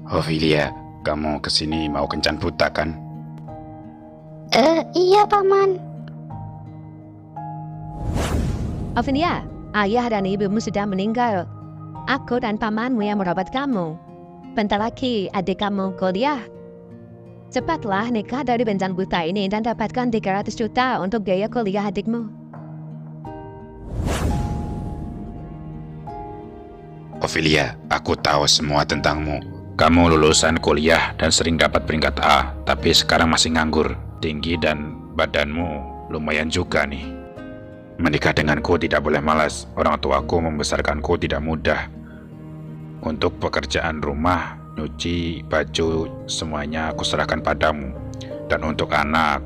Ophelia, kamu kesini mau kencan buta kan? Iya paman. Ophelia, ayah dan ibumu sudah meninggal. Aku dan pamanmu yang merawat kamu. Bentar lagi adik kamu kuliah. Cepatlah nikah dari bencana buta ini dan dapatkan 300 juta untuk biaya kuliah adikmu. Ophelia, aku tahu semua tentangmu. Kamu lulusan kuliah dan sering dapat peringkat A, tapi sekarang masih nganggur. Tinggi dan badanmu lumayan juga nih. Menikah denganku tidak boleh malas. Orang tuaku membesarkanku tidak mudah. Untuk pekerjaan rumah, nyuci, baju, semuanya aku serahkan padamu. Dan untuk anak,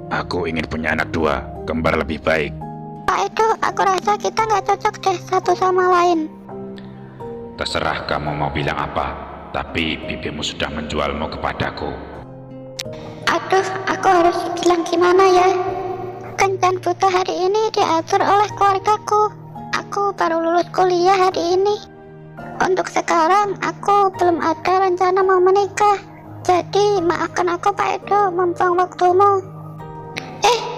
aku ingin punya anak 2, kembar lebih baik. Pak Edo, aku rasa kita nggak cocok deh satu sama lain. Terserah kamu mau bilang apa, tapi bibimu sudah menjualmu kepadaku. Aduh, aku harus bilang gimana ya? Kencan buta hari ini diatur oleh keluargaku. Aku baru lulus kuliah hari ini. Untuk sekarang, aku belum ada rencana mau menikah. Jadi, maafkan aku Pak Edo membuang waktumu.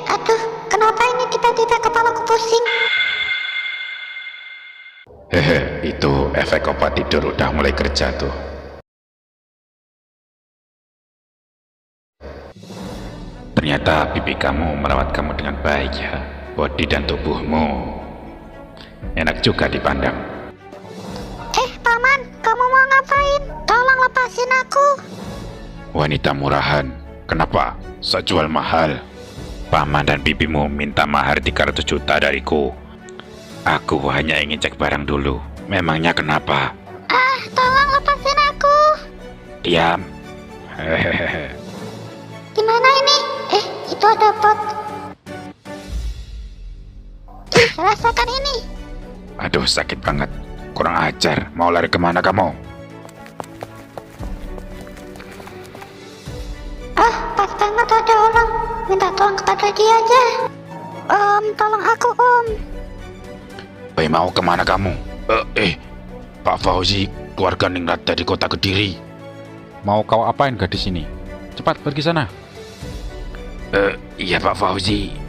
Aduh, kenapa ini tiba-tiba kepalaku pusing? Hehe, itu efek obat tidur udah mulai kerja tuh. Ternyata bibi kamu merawat kamu dengan baik ya. Bodi dan tubuhmu enak juga dipandang. Paman, kamu mau ngapain? Tolong lepasin aku. Wanita murahan, kenapa? Saya jual mahal. Paman dan bibimu minta mahar 300 juta dariku. Aku hanya ingin cek barang dulu. Memangnya kenapa? Tolong lepasin aku. Diam. Hehehe. Gimana ini? Itu ada pot. Rasakan ini. Aduh, sakit banget. Kurang ajar. Mau lari kemana kamu? Pas banget ada orang. Minta tolong kepada dia aja. Tolong aku, Om. Mau kemana kamu? Pak Fauzi, keluarga Ningrat dari kota Kediri. Mau kau apain gadis ini? Cepat pergi sana. Iya Pak Fauzi.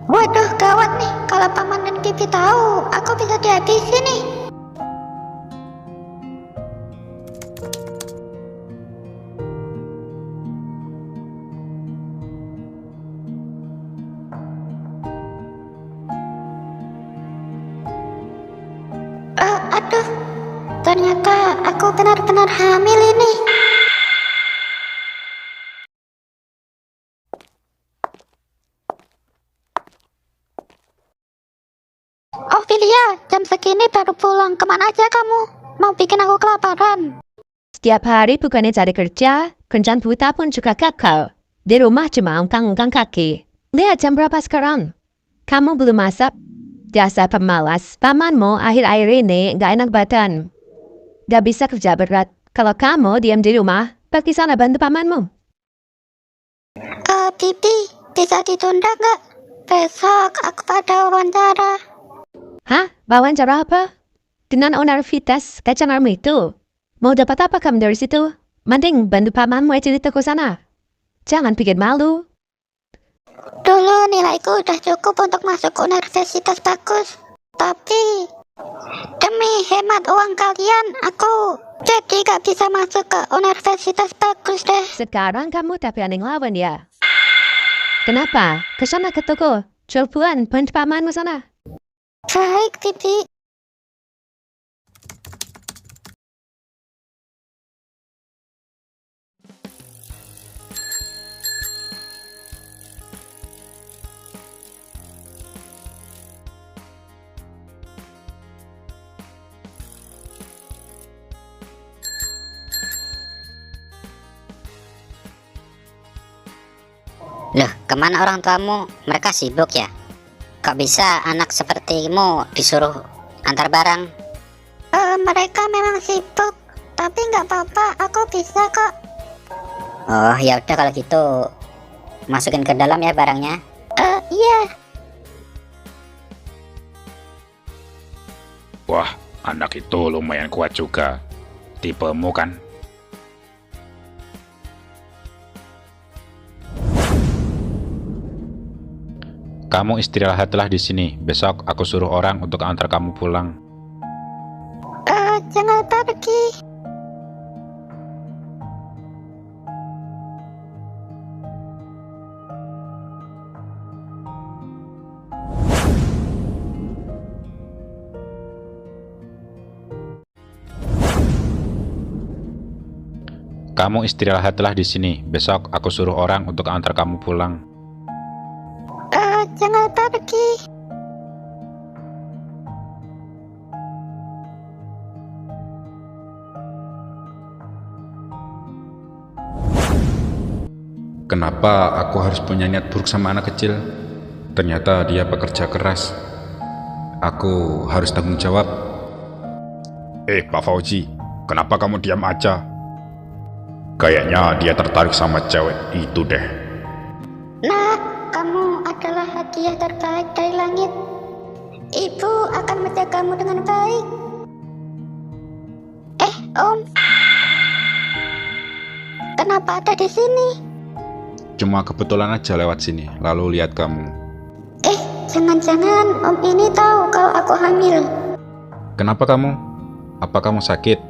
Waduh, gawat nih. Kalau paman dan bibi tahu, aku bisa dihabisi nih. Aduh, ternyata aku benar-benar hamil ini. Ophelia, jam segini baru pulang. Kemana aja kamu? Mau bikin aku kelaparan? Setiap hari bukannya cari kerja, kencan buta pun juga gagal. Di rumah cuma ungkang-ungkang kaki. Lihat jam berapa sekarang? Kamu belum masak? Dasar pemalas, pamanmu akhir-akhir ini gak enak badan. Gak bisa kerja berat. Kalau kamu diam di rumah, pergi sana bantu pamanmu. Bibi, bisa ditunda nggak? Besok aku pada wawancara. Hah? Wawancara apa? Dengan Onarvitas Kacanarmu itu? Mau dapat apa kamu dari situ? Mending bantu pamanmu aja di toko sana. Jangan bikin malu. Dulu nilaiku udah cukup untuk masuk universitas bagus. Tapi demi hemat uang kalian, aku jadi gak bisa masuk ke universitas bagus deh. Sekarang kamu tak berani ngelawan ya? Kenapa? Kesana ke toko. Jual buan bantu pamanmu sana. Baik, Bibi. Loh, kemana orang tuamu? Mereka sibuk ya? Kok bisa anak sepertimu disuruh antar barang? Mereka memang sibuk, tapi nggak apa-apa, aku bisa kok. Oh, ya udah kalau gitu. Masukin ke dalam ya barangnya. Iya. Wah, anak itu lumayan kuat juga. Tipemu kan? Kamu istirahatlah di sini. Besok aku suruh orang untuk antar kamu pulang. Jangan pergi. Kamu istirahatlah di sini. Besok aku suruh orang untuk antar kamu pulang. Jangan pergi. Kenapa aku harus punya niat buruk sama anak kecil? Ternyata dia pekerja keras. Aku harus tanggung jawab. Pak Fauzi, kenapa kamu diam aja? Kayaknya dia tertarik sama cewek itu deh. Nah, kamu adalah hadiah terbaik dari langit. Ibu akan menjagamu dengan baik. Om. Kenapa ada di sini? Cuma kebetulan aja lewat sini, lalu lihat kamu. Jangan-jangan Om ini tahu kalau aku hamil. Kenapa kamu? Apa kamu sakit?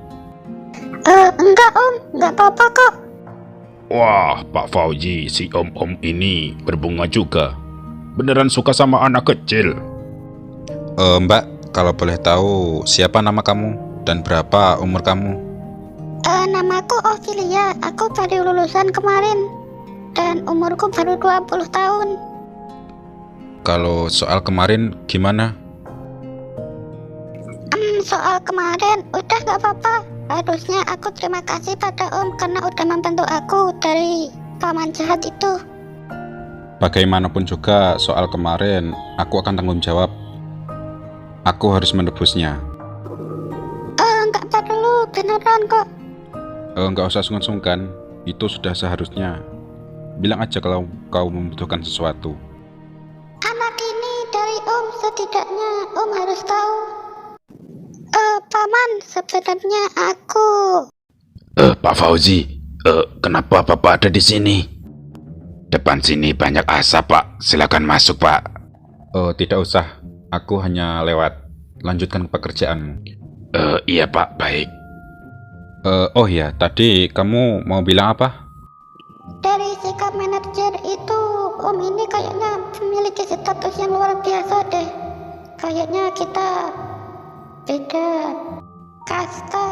Enggak Om, enggak apa-apa kok. Wah, Pak Fauzi, si om-om ini berbunga juga. Beneran suka sama anak kecil. Mbak, kalau boleh tahu siapa nama kamu dan berapa umur kamu? Namaku Ophelia, aku baru lulusan kemarin. Dan umurku baru 20 tahun. Kalau soal kemarin gimana? Soal kemarin udah gak apa-apa. Harusnya aku terima kasih pada Om karena udah membantu aku dari paman jahat itu. Bagaimanapun juga soal kemarin, aku akan tanggung jawab. Aku harus menebusnya. Nggak perlu, beneran kok. Nggak usah sungkan-sungkan, itu sudah seharusnya. Bilang aja kalau kau membutuhkan sesuatu. Anak ini dari Om, setidaknya Om harus tahu. Paman, sebenarnya aku... Pak Fauzi, kenapa Bapak ada di sini? Depan sini banyak asap, Pak. Silakan masuk, Pak. Tidak usah, aku hanya lewat. Lanjutkan pekerjaanmu. Iya, Pak, baik. Oh ya, tadi kamu mau bilang apa? Dari sikap manajer itu, Om ini kayaknya memiliki status yang luar biasa deh. Kayaknya kita beda kasta.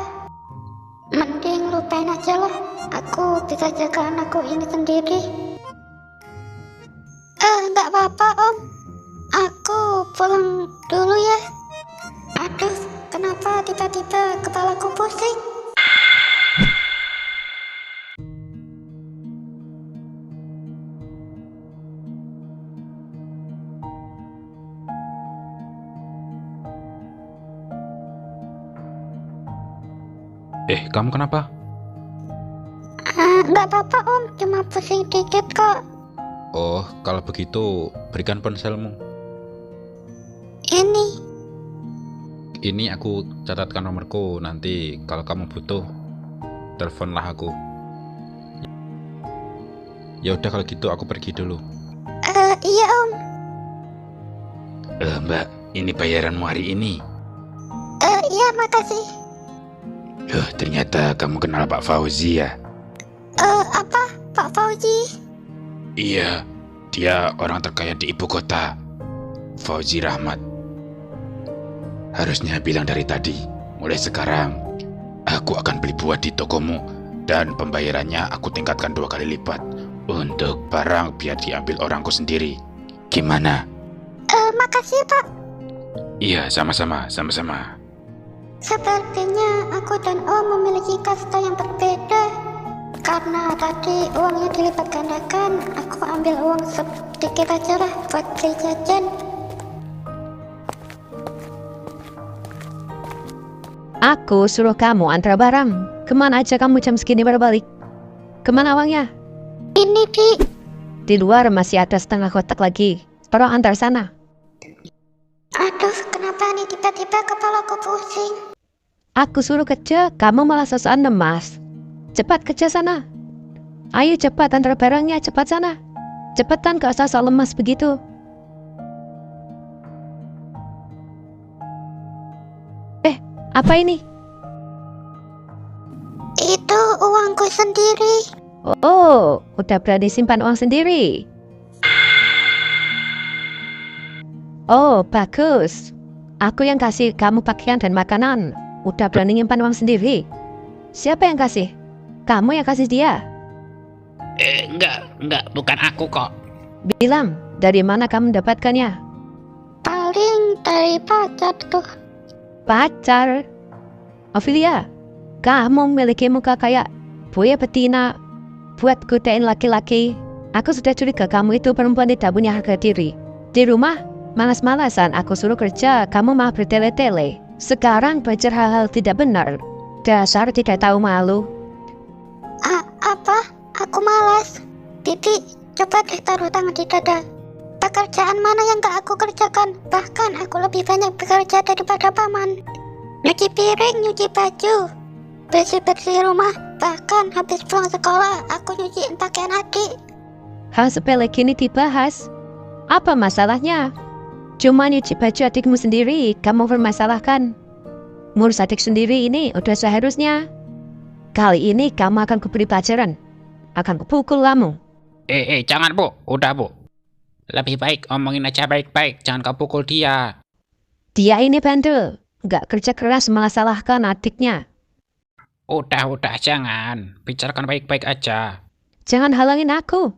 Mending lupain aja lah. Aku bisa jaga anakku ini sendiri. Nggak apa-apa Om. Aku pulang dulu ya. Aduh, kenapa tiba-tiba kepalaku pusing? Kamu kenapa? Nggak apa-apa Om, cuma pusing dikit kok. Oh, kalau begitu berikan ponselmu. Ini aku catatkan nomorku. Nanti kalau kamu butuh, teleponlah aku. Ya udah kalau gitu aku pergi dulu. Iya Om. Mbak, ini bayaranmu hari ini. Iya makasih. Ternyata kamu kenal Pak Fauzi ya? Apa? Pak Fauzi? Iya, dia orang terkaya di ibu kota. Fauzi Rahmat. Harusnya bilang dari tadi. Mulai sekarang, aku akan beli buah di tokomu. Dan pembayarannya aku tingkatkan 2 kali lipat. Untuk barang biar diambil orangku sendiri. Gimana? Makasih Pak. Iya, sama-sama, sama-sama. Sepertinya aku dan Om memiliki kasta yang berbeda. Karena tadi uangnya dilipat gandakan, aku ambil uang sedikit aja lah buat beli jajan. Aku suruh kamu antar barang. Kemana aja kamu jam segini baru balik? Kemana uangnya? Ini, Di. Di luar masih ada setengah kotak lagi. Tolong antar sana. Aduh, kenapa nih tiba-tiba kepalaku pusing? Aku suruh kerja, kamu malah sosokan lemas. Cepat kerja sana. Ayo cepat antar barangnya, cepat sana. Cepetan, gak usah sok lemas begitu. Apa ini? Itu uangku sendiri. Oh, udah berani simpan uang sendiri. Oh, bagus. Aku yang kasih kamu pakaian dan makanan. Udah berani nyimpan uang sendiri. Siapa yang kasih? Kamu yang kasih dia. Enggak, bukan aku kok. Bilang, dari mana kamu mendapatkannya? Paling dari pacar tuh. Pacar. Ophelia, kamu memiliki muka kayak buaya betina. Buat godain laki-laki. Aku sudah curiga kamu itu perempuan tidak punya harga diri. Di rumah, malas-malasan aku suruh kerja, kamu malah bertele-tele. Sekarang belajar hal-hal tidak benar. Dasar tidak tahu malu. Apa? Aku malas. Bibi, coba deh taruh tangan di dada. Pekerjaan mana yang gak aku kerjakan? Bahkan aku lebih banyak bekerja daripada paman. Nyuci piring, nyuci baju, bersih-bersih rumah. Bahkan habis pulang sekolah, aku nyuciin pakaian adik. Hal sepele kini dibahas. Apa masalahnya? Cuma nyuci baju adikmu sendiri, kamu permasalahkan. Ngurus adik sendiri ini udah seharusnya. Kali ini kamu akan kuberi pelajaran. Akan kupukul kamu. Jangan Bu, udah Bu. Lebih baik omongin aja baik-baik, jangan kau pukul dia. Dia ini bandel. Gak kerja keras malah salahkan adiknya. Udah, jangan. Bicarakan baik-baik aja. Jangan halangin aku.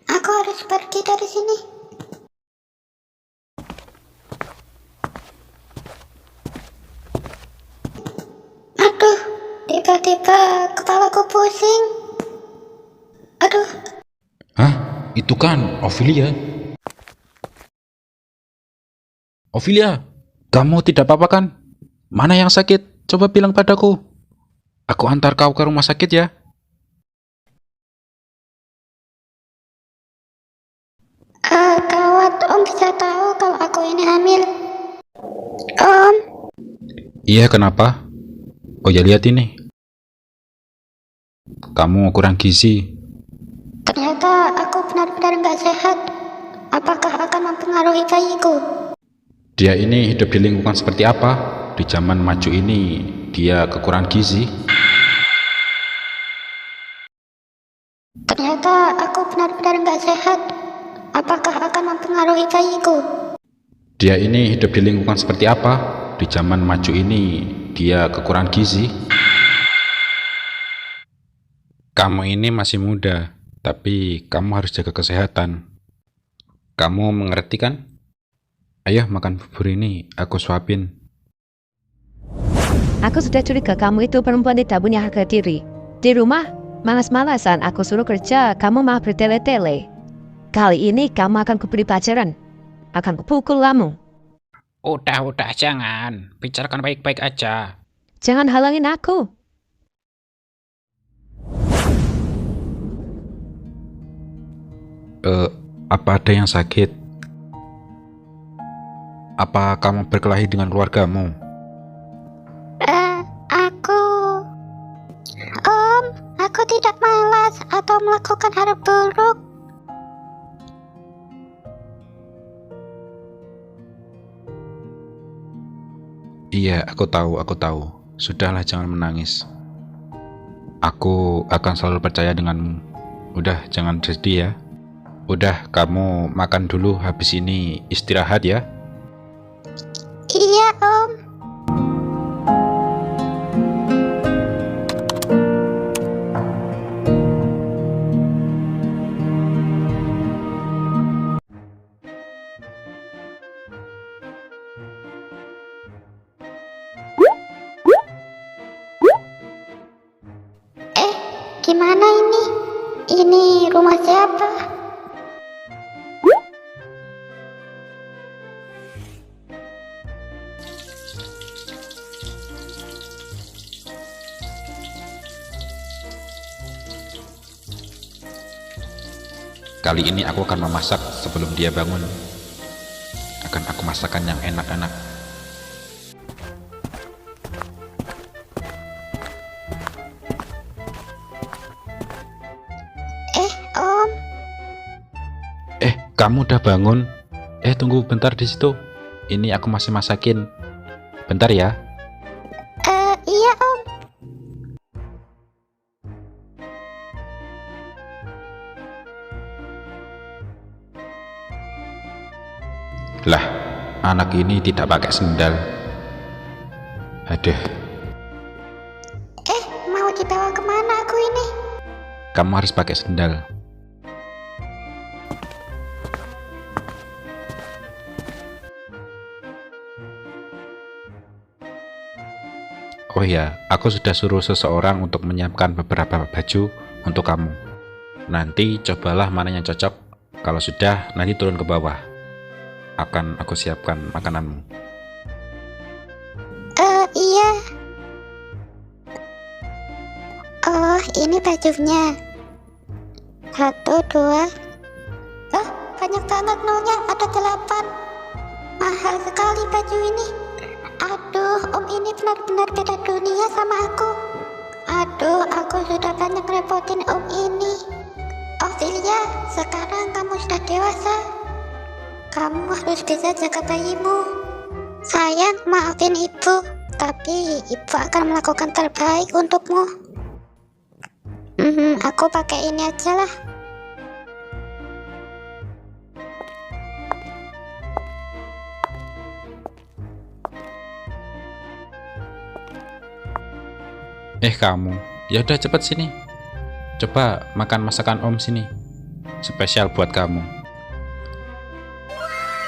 Aku harus pergi dari sini. Aduh, tiba-tiba kepalaku pusing. Aduh. Hah? Itu kan Ophelia. Ophelia, kamu tidak apa-apa kan? Mana yang sakit? Coba bilang padaku. Aku antar kau ke rumah sakit ya. Gawat, Om bisa tahu kalau aku ini hamil. Om, Iya, kenapa? Oh ya, lihat ini. Kamu kurang gizi. ternyata aku benar-benar nggak sehat. Apakah akan mempengaruhi bayiku? Dia ini hidup di lingkungan seperti apa? Di zaman maju ini, dia kekurangan gizi. Ternyata aku benar-benar nggak sehat. Apakah akan mempengaruhi bayiku? Dia ini hidup di lingkungan seperti apa? Di zaman maju ini, dia kekurangan gizi. Kamu ini masih muda, tapi kamu harus jaga kesehatan. Kamu mengerti kan? Ayo makan bubur ini, aku suapin. Aku sudah curiga kamu itu perempuan tidak punya harga diri. Di rumah, malas-malasan aku suruh kerja, kamu malah bertele-tele. Kali ini kamu akan kuberi pelajaran. Akan kupukul kamu. Udah, jangan. Bicarakan baik-baik aja. Jangan halangin aku. Apa ada yang sakit? Apa kamu berkelahi dengan keluargamu? Aku tidak malas atau melakukan hal buruk. Iya, aku tahu. Sudahlah, jangan menangis. Aku akan selalu percaya denganmu. Udah, jangan sedih ya. Udah, kamu makan dulu, habis ini istirahat ya. Iya, Om. Gimana ini? Ini rumah siapa? Kali ini aku akan memasak sebelum dia bangun. Akan aku masakan yang enak-enak. Om. Kamu udah bangun? Tunggu bentar di situ. Ini aku masih masakin. Bentar ya. Iya, Om. Lah, anak ini tidak pakai sendal. Aduh, Mau dibawa kemana aku ini? kamu harus pakai sendal. Oh ya, aku sudah suruh seseorang untuk menyiapkan beberapa baju untuk kamu. Nanti cobalah mana yang cocok. Kalau sudah, nanti turun ke bawah. Akan aku siapkan makananmu. Iya. Oh, ini bajunya. 1, 2. Banyak banget nolnya, ada 8. Mahal sekali baju ini. Aduh, Om ini benar-benar beda dunia sama aku. Aduh, aku sudah banyak repotin Om ini. Ophelia, sekarang kamu sudah dewasa. Kamu harus bisa jaga bayimu. Sayang, maafin ibu, tapi ibu akan melakukan terbaik untukmu. Aku pakai ini aja lah. Kamu, ya udah cepet sini. Coba makan masakan Om sini. Spesial buat kamu.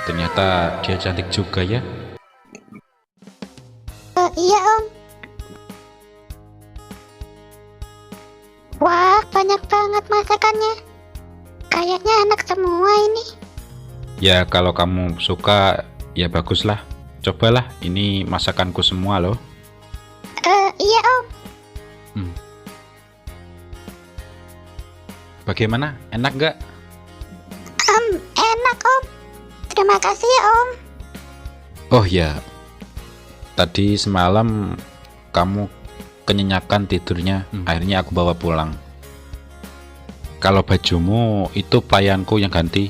Ternyata dia cantik juga ya. Iya, Om. Wah, banyak banget masakannya. Kayaknya enak semua ini. Ya kalau kamu suka, ya baguslah. Cobalah, ini masakanku semua loh. Iya, Om. Bagaimana? Enak gak? Enak, Om. Terima kasih ya, Om. Oh ya, tadi semalam kamu kenyenyakan tidurnya, akhirnya aku bawa pulang. Kalau bajumu itu pelayanku yang ganti,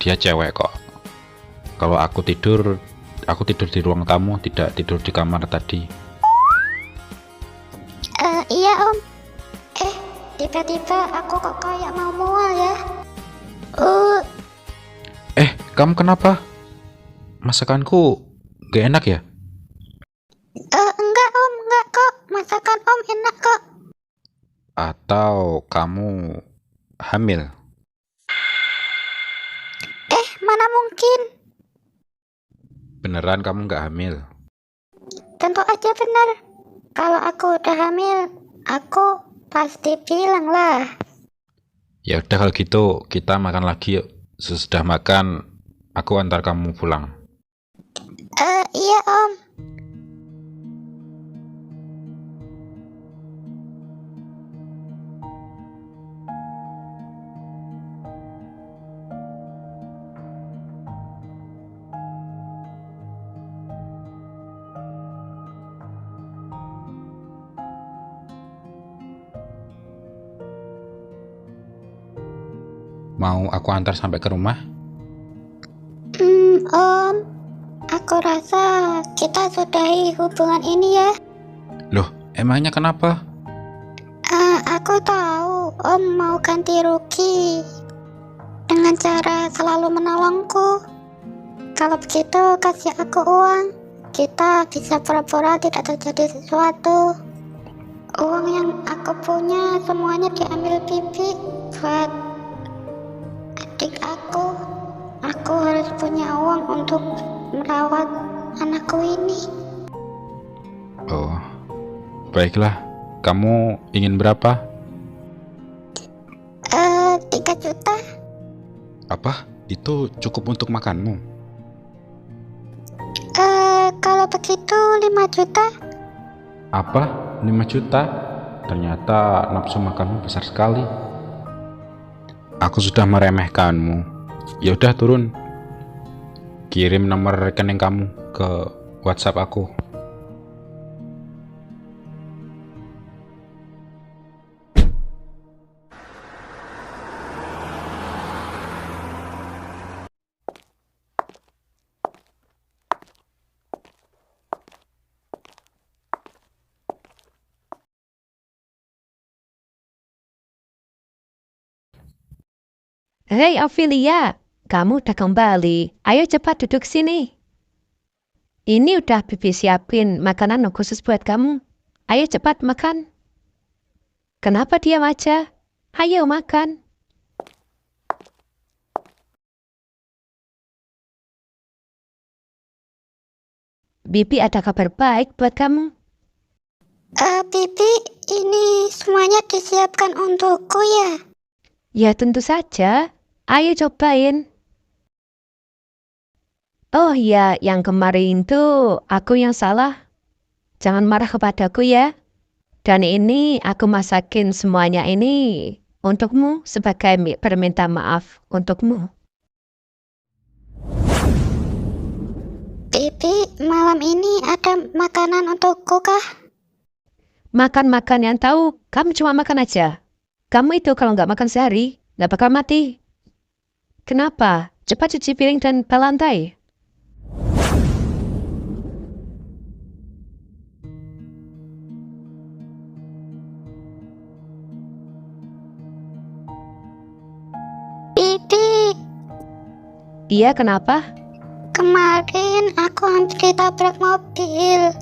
dia cewek kok. Kalau aku tidur di ruang tamu, tidak tidur di kamar tadi. Iya, Om. Tiba-tiba aku kok kayak mau mual ya. Kamu kenapa? Masakanku gak enak ya? Enggak, Om, enggak kok. Masakan Om enak kok. Atau kamu hamil? Mana mungkin? Beneran kamu gak hamil? Tentu aja benar. Kalau aku udah hamil, aku pasti bilang lah. Ya udah kalau gitu kita makan lagi yuk. Sesudah makan, aku antar kamu pulang. Iya, Om. Mau aku antar sampai ke rumah? Om, aku rasa kita sudahi hubungan ini ya. Loh, emangnya kenapa? Aku tahu Om mau ganti rugi dengan cara selalu menolongku. Kalau begitu kasih aku uang. Kita bisa pura-pura tidak terjadi sesuatu. Uang yang aku punya semuanya diambil Bibi buat adik aku. Aku harus punya uang untuk merawat anakku ini. Oh, baiklah. Kamu ingin berapa? 3 juta. Apa? Itu cukup untuk makanmu? Kalau begitu 5 juta. Apa? 5 juta? Ternyata nafsu makanmu besar sekali. Aku sudah meremehkanmu. Ya udah turun. Kirim nomor rekening kamu ke WhatsApp aku. Hei Ophelia, kamu udah kembali. Ayo cepat duduk sini. Ini udah Bibi siapin makanan khusus buat kamu. Ayo cepat makan. Kenapa diam aja? Ayo makan. Bibi ada kabar baik buat kamu. Bibi, ini semuanya disiapkan untukku ya? Ya tentu saja. Ayo cobain. Oh ya, yang kemarin tuh aku yang salah. Jangan marah kepadaku ya. Dan ini aku masakin semuanya ini untukmu sebagai permintaan maaf untukmu. Bibi, malam ini ada makanan untukku kah? Makan-makan yang tahu, kamu cuma makan aja. Kamu itu kalau nggak makan sehari, nggak bakal mati. Kenapa? Cepat cuci piring dan pel lantai. Bibi, Iya, kenapa? kemarin aku hampir ditabrak mobil.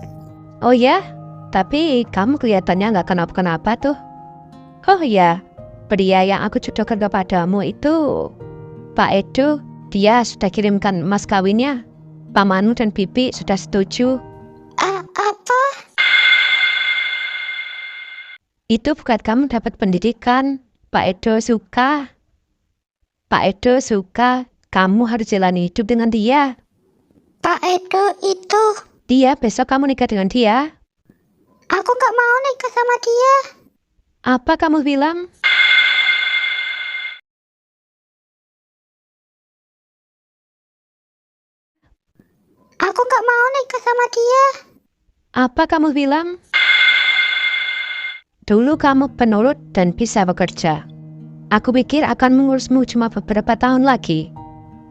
Oh ya? Tapi kamu kelihatannya nggak kenapa-kenapa tuh. Oh ya, pria yang aku jodohkan kepadamu itu, Pak Edo, dia sudah kirimkan mas kawinnya. Pak Manu dan Bibi sudah setuju. Apa? Itu buat kamu dapat pendidikan. Pak Edo suka. Pak Edo suka. Kamu harus jalani hidup dengan dia. Pak Edo itu, Dia besok kamu nikah dengan dia. aku nggak mau nikah sama dia. Apa kamu bilang? Aku nggak mau nikah sama dia. Apa kamu bilang? Dulu kamu penurut dan bisa bekerja. Aku pikir akan mengurusmu cuma beberapa tahun lagi.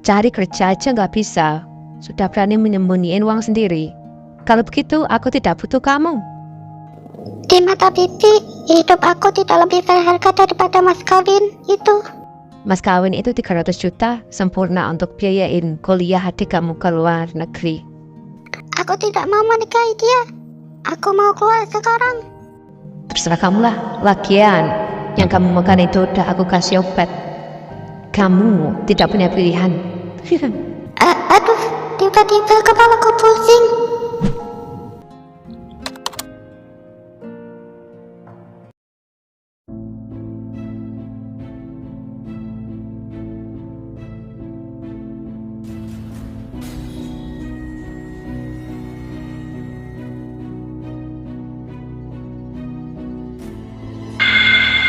Cari kerja aja nggak bisa. Sudah berani menyembunyiin uang sendiri. Kalau begitu, aku tidak butuh kamu. Di mata Bibi, hidup aku tidak lebih berharga daripada mas kawin itu. Mas kawin itu 300 juta, sempurna untuk biayain kuliah adik kamu ke luar negeri. Aku tidak mau menikahi dia. Aku mau keluar sekarang. Terserah kamulah, lagian yang kamu makan itu udah aku kasih obat. Kamu tidak punya pilihan. Aduh, tiba-tiba kepalaku pusing.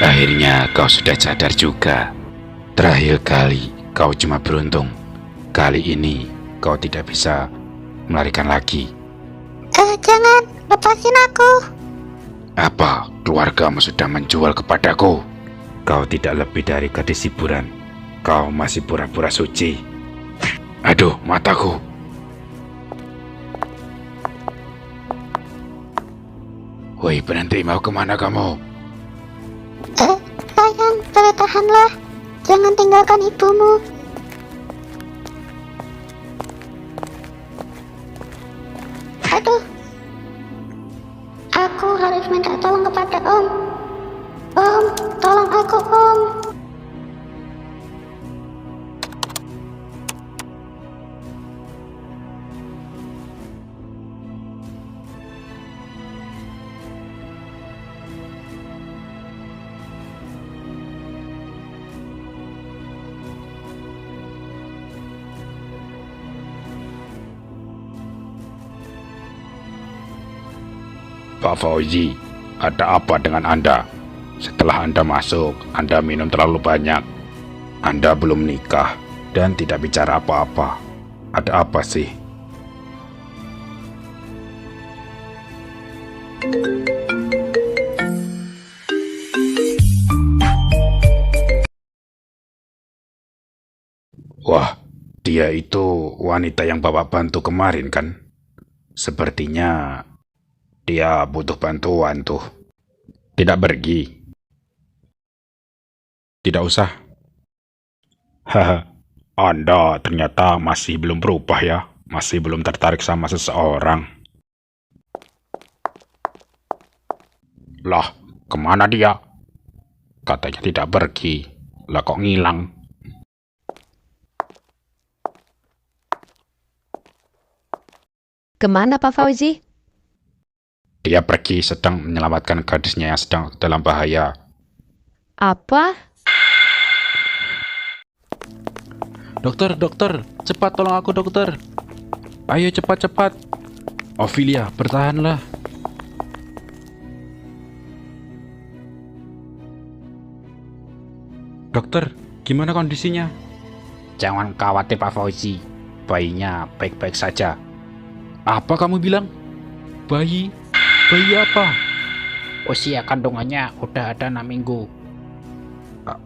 Akhirnya kau sudah sadar juga. Terakhir kali kau cuma beruntung. Kali ini kau tidak bisa melarikan lagi. Jangan, lepasin aku. Apa keluargamu sudah menjual kepadaku? Kau tidak lebih dari gadis hiburan. Kau masih pura-pura suci. Aduh, mataku. Woi, berhenti, mau kemana kamu? Sayang, bertahanlah. Jangan tinggalkan ibumu. Aduh. Aku harus minta tolong kepada Om. Om, tolong aku, Om. Pak Fauzi, ada apa dengan Anda? Setelah Anda masuk, Anda minum terlalu banyak. Anda belum nikah dan tidak bicara apa-apa. Ada apa sih? Wah, dia itu wanita yang Bapak bantu kemarin kan? Sepertinya dia butuh bantuan tuh. Tidak pergi. Tidak usah. Haha, Anda ternyata masih belum berubah ya. Masih belum tertarik sama seseorang. Lah, kemana dia? Katanya tidak pergi. Lah kok ngilang? Kemana Pak Fauzi? Dia pergi sedang menyelamatkan gadisnya yang sedang dalam bahaya. Apa? Dokter, dokter, cepat tolong aku dokter. Ayo cepat-cepat. Ophelia, bertahanlah. Dokter, gimana kondisinya? Jangan khawatir Pak Fauzi, bayinya baik-baik saja. Apa kamu bilang? Bayi? Bayi apa? Usia kandungannya udah ada 6 minggu.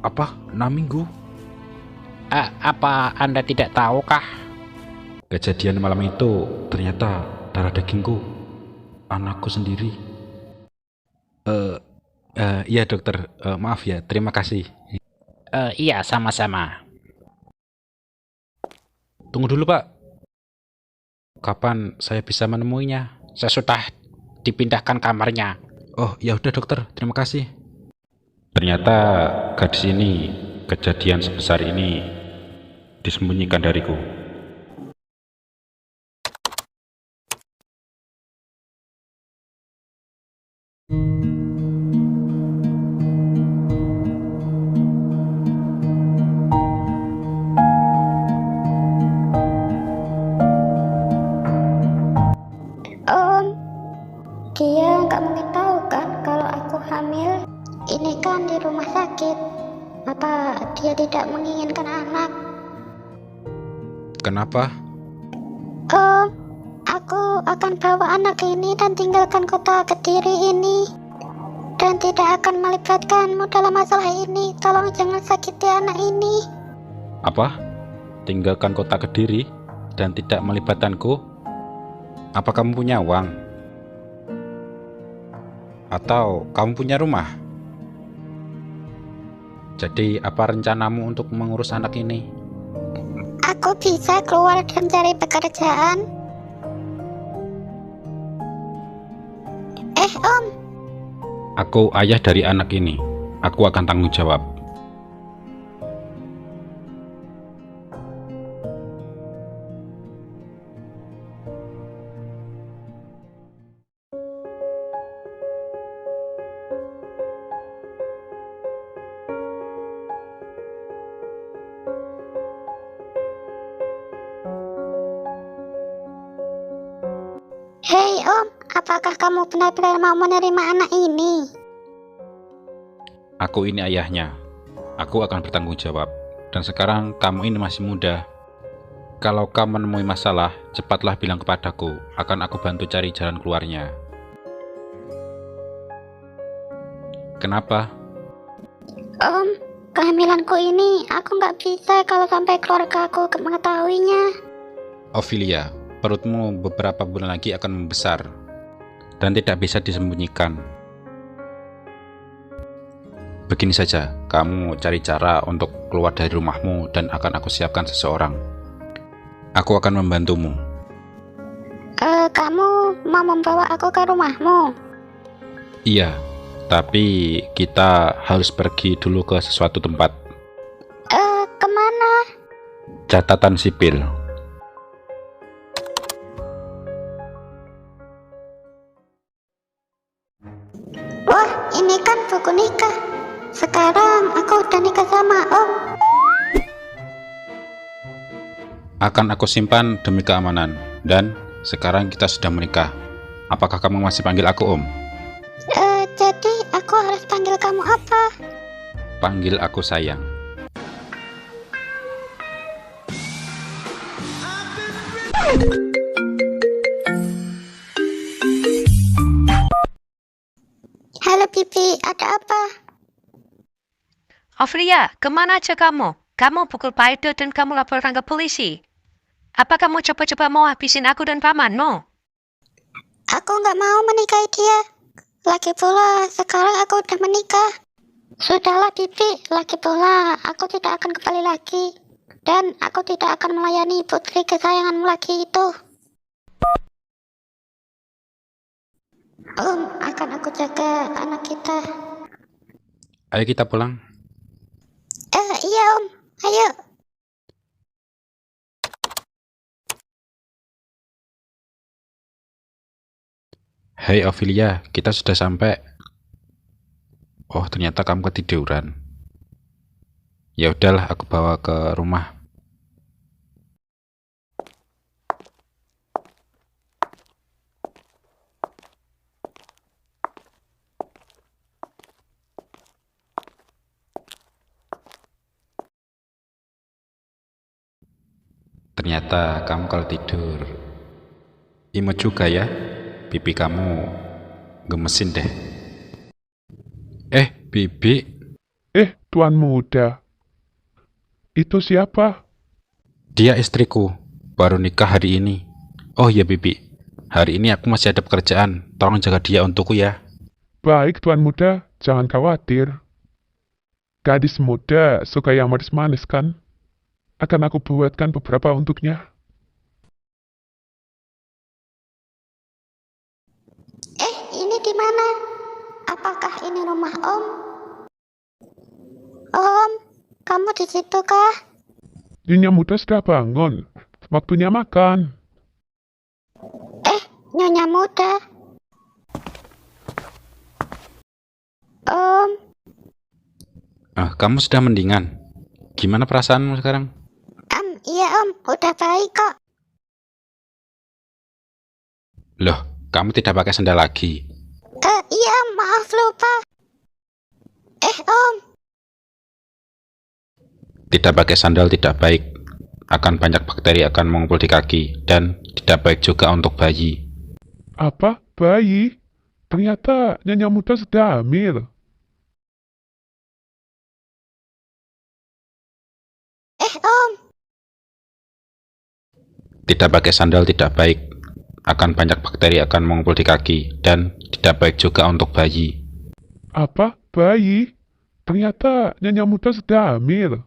Apa? 6 minggu? Apa Anda tidak tahu kah? Kejadian malam itu ternyata darah dagingku. Anakku sendiri. Iya dokter, maaf ya, terima kasih. Iya, sama-sama. Tunggu dulu pak. Kapan saya bisa menemuinya? Saya sudah dipindahkan kamarnya. Oh ya udah dokter, terima kasih. Ternyata gadis ini, kejadian sebesar ini disembunyikan dariku. Om, dia nggak mungkin tahu kan kalau aku hamil. Ini kan di rumah sakit. Apa dia tidak menginginkan anak? Kenapa? Om, aku akan bawa anak ini dan tinggalkan kota Kediri ini. Dan tidak akan melibatkanmu dalam masalah ini. Tolong jangan sakiti anak ini. Apa? Tinggalkan kota Kediri dan tidak melibatkanku? Apa kamu punya uang? Atau kamu punya rumah? Jadi apa rencanamu untuk mengurus anak ini? Aku bisa keluar dan cari pekerjaan. Om, Aku ayah dari anak ini. Aku akan tanggung jawab. hei Om, apakah kamu benar-benar mau menerima anak ini? Aku ini ayahnya. Aku akan bertanggung jawab. Dan sekarang kamu ini masih muda. Kalau kamu menemui masalah, cepatlah bilang kepadaku. Akan aku bantu cari jalan keluarnya. Kenapa? Om, kehamilanku ini aku nggak bisa kalau sampai keluarga aku mengetahuinya. Ophelia, perutmu beberapa bulan lagi akan membesar. Dan tidak bisa disembunyikan. Begini saja, kamu cari cara untuk keluar dari rumahmu dan akan aku siapkan seseorang. Aku akan membantumu. Kamu mau membawa aku ke rumahmu? Iya, tapi kita harus pergi dulu ke sesuatu tempat. Kemana? Catatan sipil. Wah, ini kan buku nikah. Sekarang aku udah nikah sama Om. Akan aku simpan demi keamanan. Dan sekarang kita sudah menikah. Apakah kamu masih panggil aku Om? Jadi aku harus panggil kamu apa? Panggil aku sayang. Halo Bibi, ada apa? Ophelia, kemana aja kamu? Kamu pukul Pak Edo dan kamu laporkan ke polisi. Apa kamu coba-coba mau habisin aku dan pamanmu? Aku nggak mau menikahi dia. Lagi pula, sekarang aku udah menikah. Sudahlah Bibi, lagi pula aku tidak akan kembali lagi. Dan aku tidak akan melayani putri kesayanganmu lagi itu. Om, akan aku jaga anak kita. Ayo kita pulang. Iya Om, ayo. Hei Ophelia, kita sudah sampai. Oh, ternyata kamu ketiduran. Ya udahlah, aku bawa ke rumah. Ternyata kamu kalau tidur imut juga ya. Pipi kamu gemesin deh. Bibi. Tuan muda. Itu siapa? Dia istriku. Baru nikah hari ini. Oh ya Bibi, hari ini aku masih ada pekerjaan. Tolong jaga dia untukku ya. Baik, Tuan muda. Jangan khawatir. Gadis muda suka yang manis-manis kan? Akan aku buatkan beberapa untuknya. Ini di mana? Apakah ini rumah Om? Om, kamu di situ kah? Nyonya muda sudah bangun. Waktunya makan. Nyonya muda. Om, Kamu sudah mendingan. Gimana perasaanmu sekarang? iya Om, udah baik kok. Loh, kamu tidak pakai sandal lagi. Iya Om, maaf lupa. Om, Tidak pakai sandal tidak baik. Akan banyak bakteri akan mengumpul di kaki. Dan tidak baik juga untuk bayi. Apa? Bayi? Ternyata Nyonya muda sudah hamil. Om, Tidak pakai sandal tidak baik. Akan banyak bakteri akan mengumpul di kaki. Dan tidak baik juga untuk bayi. Apa? Bayi? Ternyata Nyonya muda sudah hamil.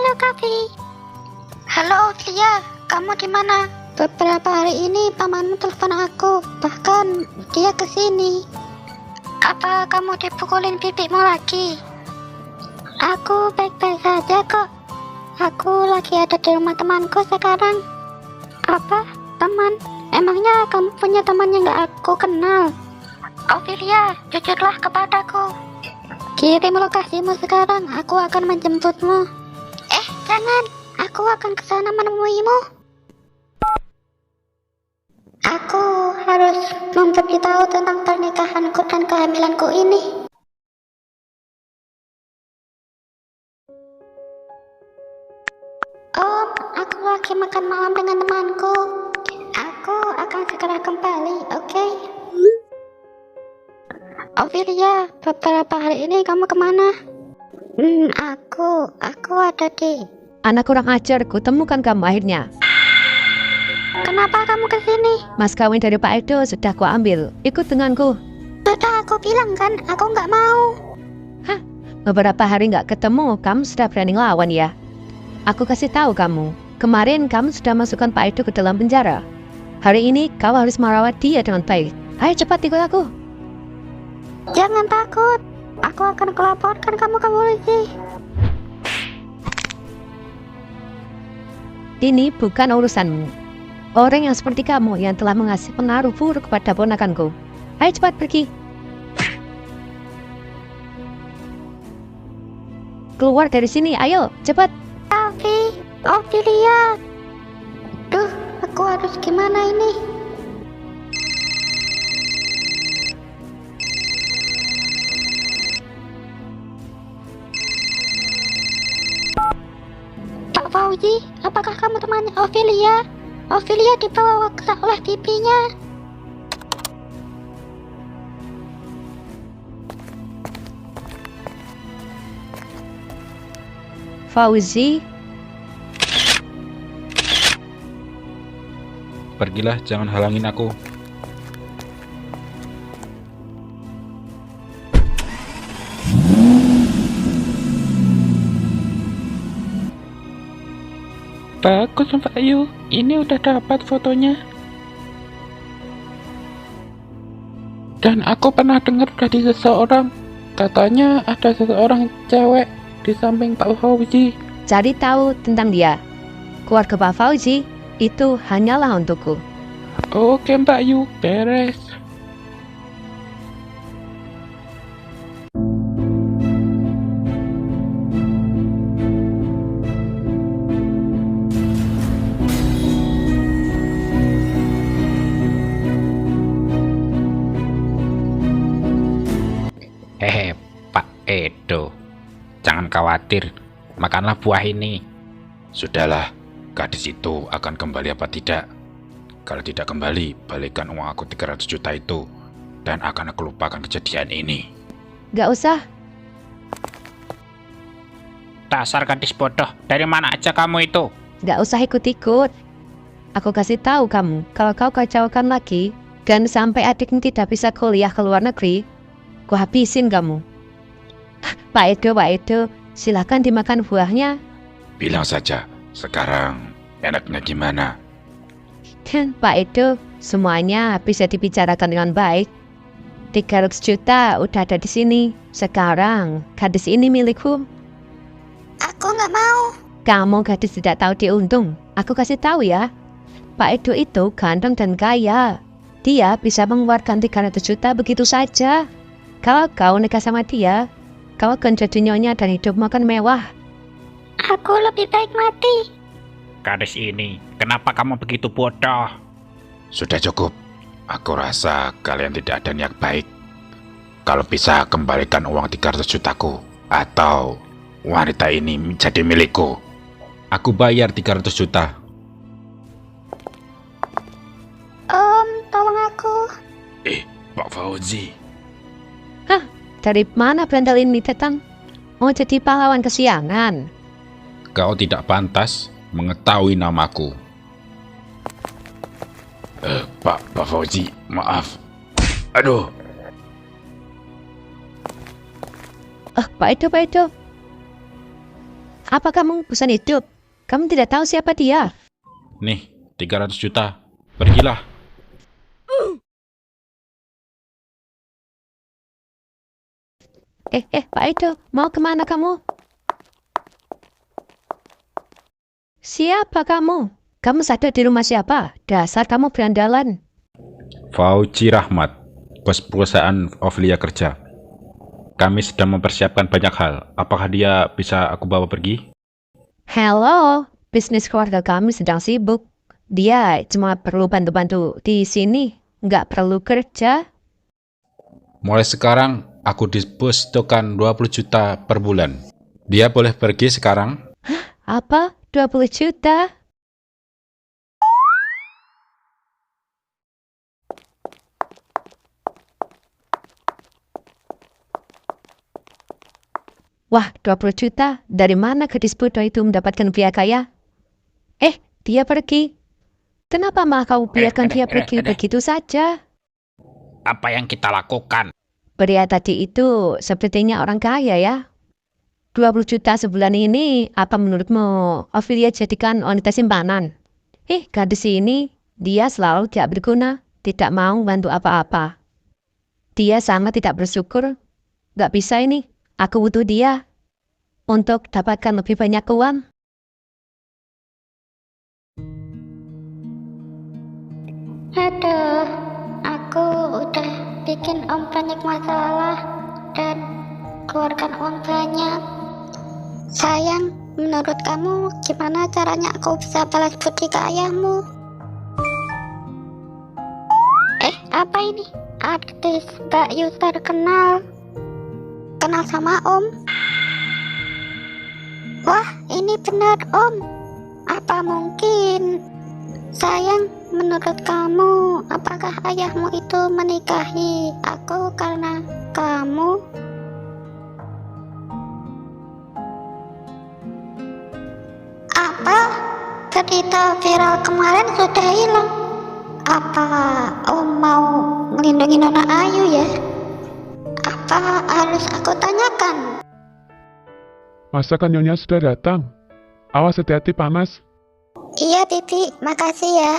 halo Kavi. Halo Ophelia, kamu di mana? Beberapa hari ini pamanmu telepon aku, bahkan dia kesini. Apa kamu dipukulin bibimu lagi? Aku baik-baik saja kok. Aku lagi ada di rumah temanku sekarang. Apa? Teman? Emangnya kamu punya teman yang gak aku kenal? Ophelia, jujurlah kepadaku. Kirim lokasimu sekarang, aku akan menjemputmu. Jangan, aku akan ke sana menemuimu. Aku harus memberitahu tentang pernikahanku dan kehamilanku ini. Om, aku lagi makan malam dengan temanku. Aku akan segera kembali, oke? Ophelia, beberapa hari ini kamu kemana? Aku ada di... Anak kurang ajar, kutemukan kamu akhirnya. Kenapa kamu kesini? Mas kawin dari Pak Edo sudah kuambil. Ikut denganku. Sudah aku bilang kan, aku nggak mau. Beberapa hari nggak ketemu, kamu sudah berani lawan ya? Aku kasih tahu kamu. Kemarin kamu sudah masukkan Pak Edo ke dalam penjara. Hari ini kau harus merawat dia dengan baik. Ayo cepat ikut aku. Jangan takut, aku akan kelaporkan kamu ke polisi. Ini bukan urusanmu. Orang yang seperti kamu yang telah mengasih pengaruh buruk kepada ponakanku. Ayo cepat pergi. Keluar dari sini, ayo, cepat. Ophelia. Duh, aku harus gimana ini? Pak Fauzi, apakah kamu temannya Ophelia? Ophelia dibawa oleh pipinya. Fauzi, Pergilah, jangan halangin aku. Bagus Mbak Yu, ini udah dapat fotonya. Dan aku pernah dengar dari seseorang, katanya ada seseorang cewek di samping Pak Fauzi. cari tahu tentang dia. Keluarga Pak Fauzi itu hanyalah untukku. Oke Mbak Yu, beres. Hehe, Pak Edo. Jangan khawatir, makanlah buah ini. Sudahlah, gadis itu akan kembali apa tidak? Kalau tidak kembali, balikan uang aku 300 juta itu. Dan akan aku lupakan kejadian ini. Gak usah. Dasar gadis bodoh, dari mana aja kamu itu? Gak usah ikut-ikut. Aku kasih tahu kamu, kalau kau kacaukan lagi, dan sampai adikmu tidak bisa kuliah ke luar negeri, ku habisin kamu. Pak Edo, silakan dimakan buahnya. Bilang saja, sekarang enaknya gimana? Pak Edo, semuanya bisa dibicarakan dengan baik. 300 juta udah ada di sini. Sekarang, gadis ini milikku. Aku nggak mau. Kamu gadis tidak tahu diuntung. Aku kasih tahu ya. Pak Edo itu ganteng dan kaya. Dia bisa mengeluarkan 300 juta begitu saja. Kalau kau nikah sama dia, kau akan jadi nyonya dan hidup makan mewah. Aku lebih baik mati. Gadis ini, kenapa kamu begitu bodoh? Sudah cukup. Aku rasa kalian tidak ada niat baik. Kalau bisa kembalikan uang 300 jutaku, atau wanita ini menjadi milikku. Aku bayar 300 juta. Tolong aku. Pak Fauzi. Dari mana bandel ini datang? Mau jadi pahlawan kesiangan? Kau tidak pantas mengetahui namaku. Pak Fauzi, maaf. Aduh. Pak Edo. Apa kamu bosan hidup? Kamu tidak tahu siapa dia? Nih, 300 juta. Pergilah. Pak Edo, mau kemana kamu? Siapa kamu? Kamu sadar di rumah siapa? Dasar kamu berandalan. Fauzi Rahmat, bos perusahaan Ophelia kerja. Kami sedang mempersiapkan banyak hal. Apakah dia bisa aku bawa pergi? Halo, bisnis keluarga kami sedang sibuk. Dia cuma perlu bantu-bantu di sini, nggak perlu kerja. Mulai sekarang, aku depositokan 20 juta per bulan. Dia boleh pergi sekarang? Apa? 20 juta? Wah, 20 juta? Dari mana gadis bodoh itu mendapatkan pria kaya? Dia pergi. Kenapa malah kau biarkan dia pergi begitu saja? Apa yang kita lakukan? Pria tadi itu sepertinya orang kaya ya. 20 juta sebulan ini, apa menurutmu Ophelia jadikan wanita simpanan? Gadis ini, dia selalu tidak berguna, tidak mau bantu apa-apa. Dia sangat tidak bersyukur. Gak bisa ini, aku butuh dia untuk dapatkan lebih banyak uang. Aduh, aku udah bikin Om banyak masalah dan keluarkan uang banyak. Sayang, menurut kamu gimana caranya aku bisa balas budi ke ayahmu? Apa ini? Artis Mbak Yuster kenal sama Om. Wah, ini benar Om. Apa mungkin? Sayang, menurut kamu, apakah ayahmu itu menikahi aku karena kamu? Apa? Berita viral kemarin sudah hilang. Apa Om mau melindungi Nona Ayu ya? Apa harus aku tanyakan? Masakan Nyonya sudah datang. Awas hati-hati panas. Iya, Bibi. Makasih ya.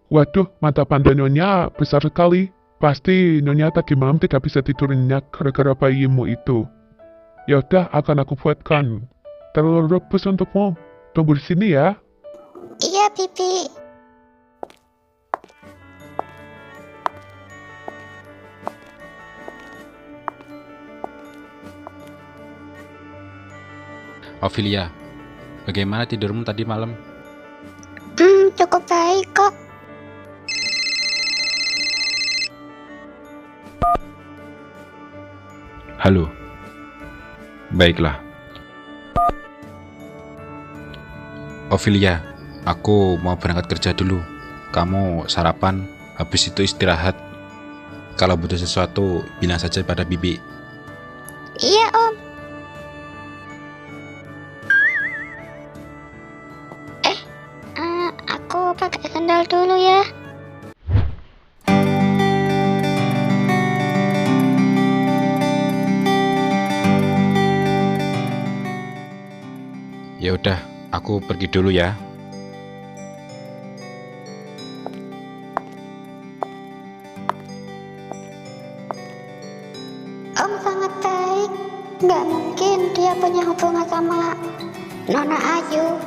Waduh, mata panda Nyonya besar sekali. Pasti Nyonya tadi malam tidak bisa tidur nyenyak gara-gara bayimu itu. Ya udah, akan aku buatkan telur rebus untukmu. Tunggu di sini ya. Iya, Bibi. Ophelia, bagaimana tidurmu tadi malam? Cukup baik kok. Halo. Baiklah. Ophelia, aku mau berangkat kerja dulu. Kamu sarapan, habis itu istirahat. Kalau butuh sesuatu, bilang saja pada Bibi. Iya, Om. Aku pakai sandal dulu ya. Ya udah, aku pergi dulu ya. Om sangat baik. Nggak mungkin dia punya hubungan sama Nona Ayu.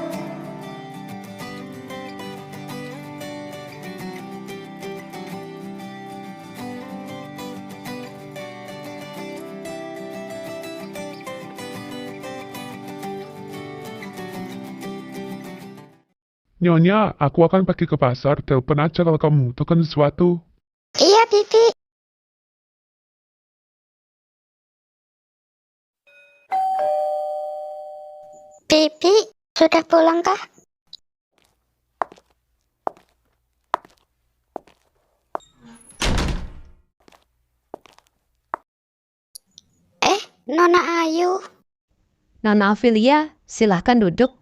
Nyonya, aku akan pergi ke pasar. Telepon aja kalau kamu membutuhkan sesuatu. Iya, Bibi. Bibi, sudah pulang kah? Nona Ayu. Nona Ophelia, silahkan duduk.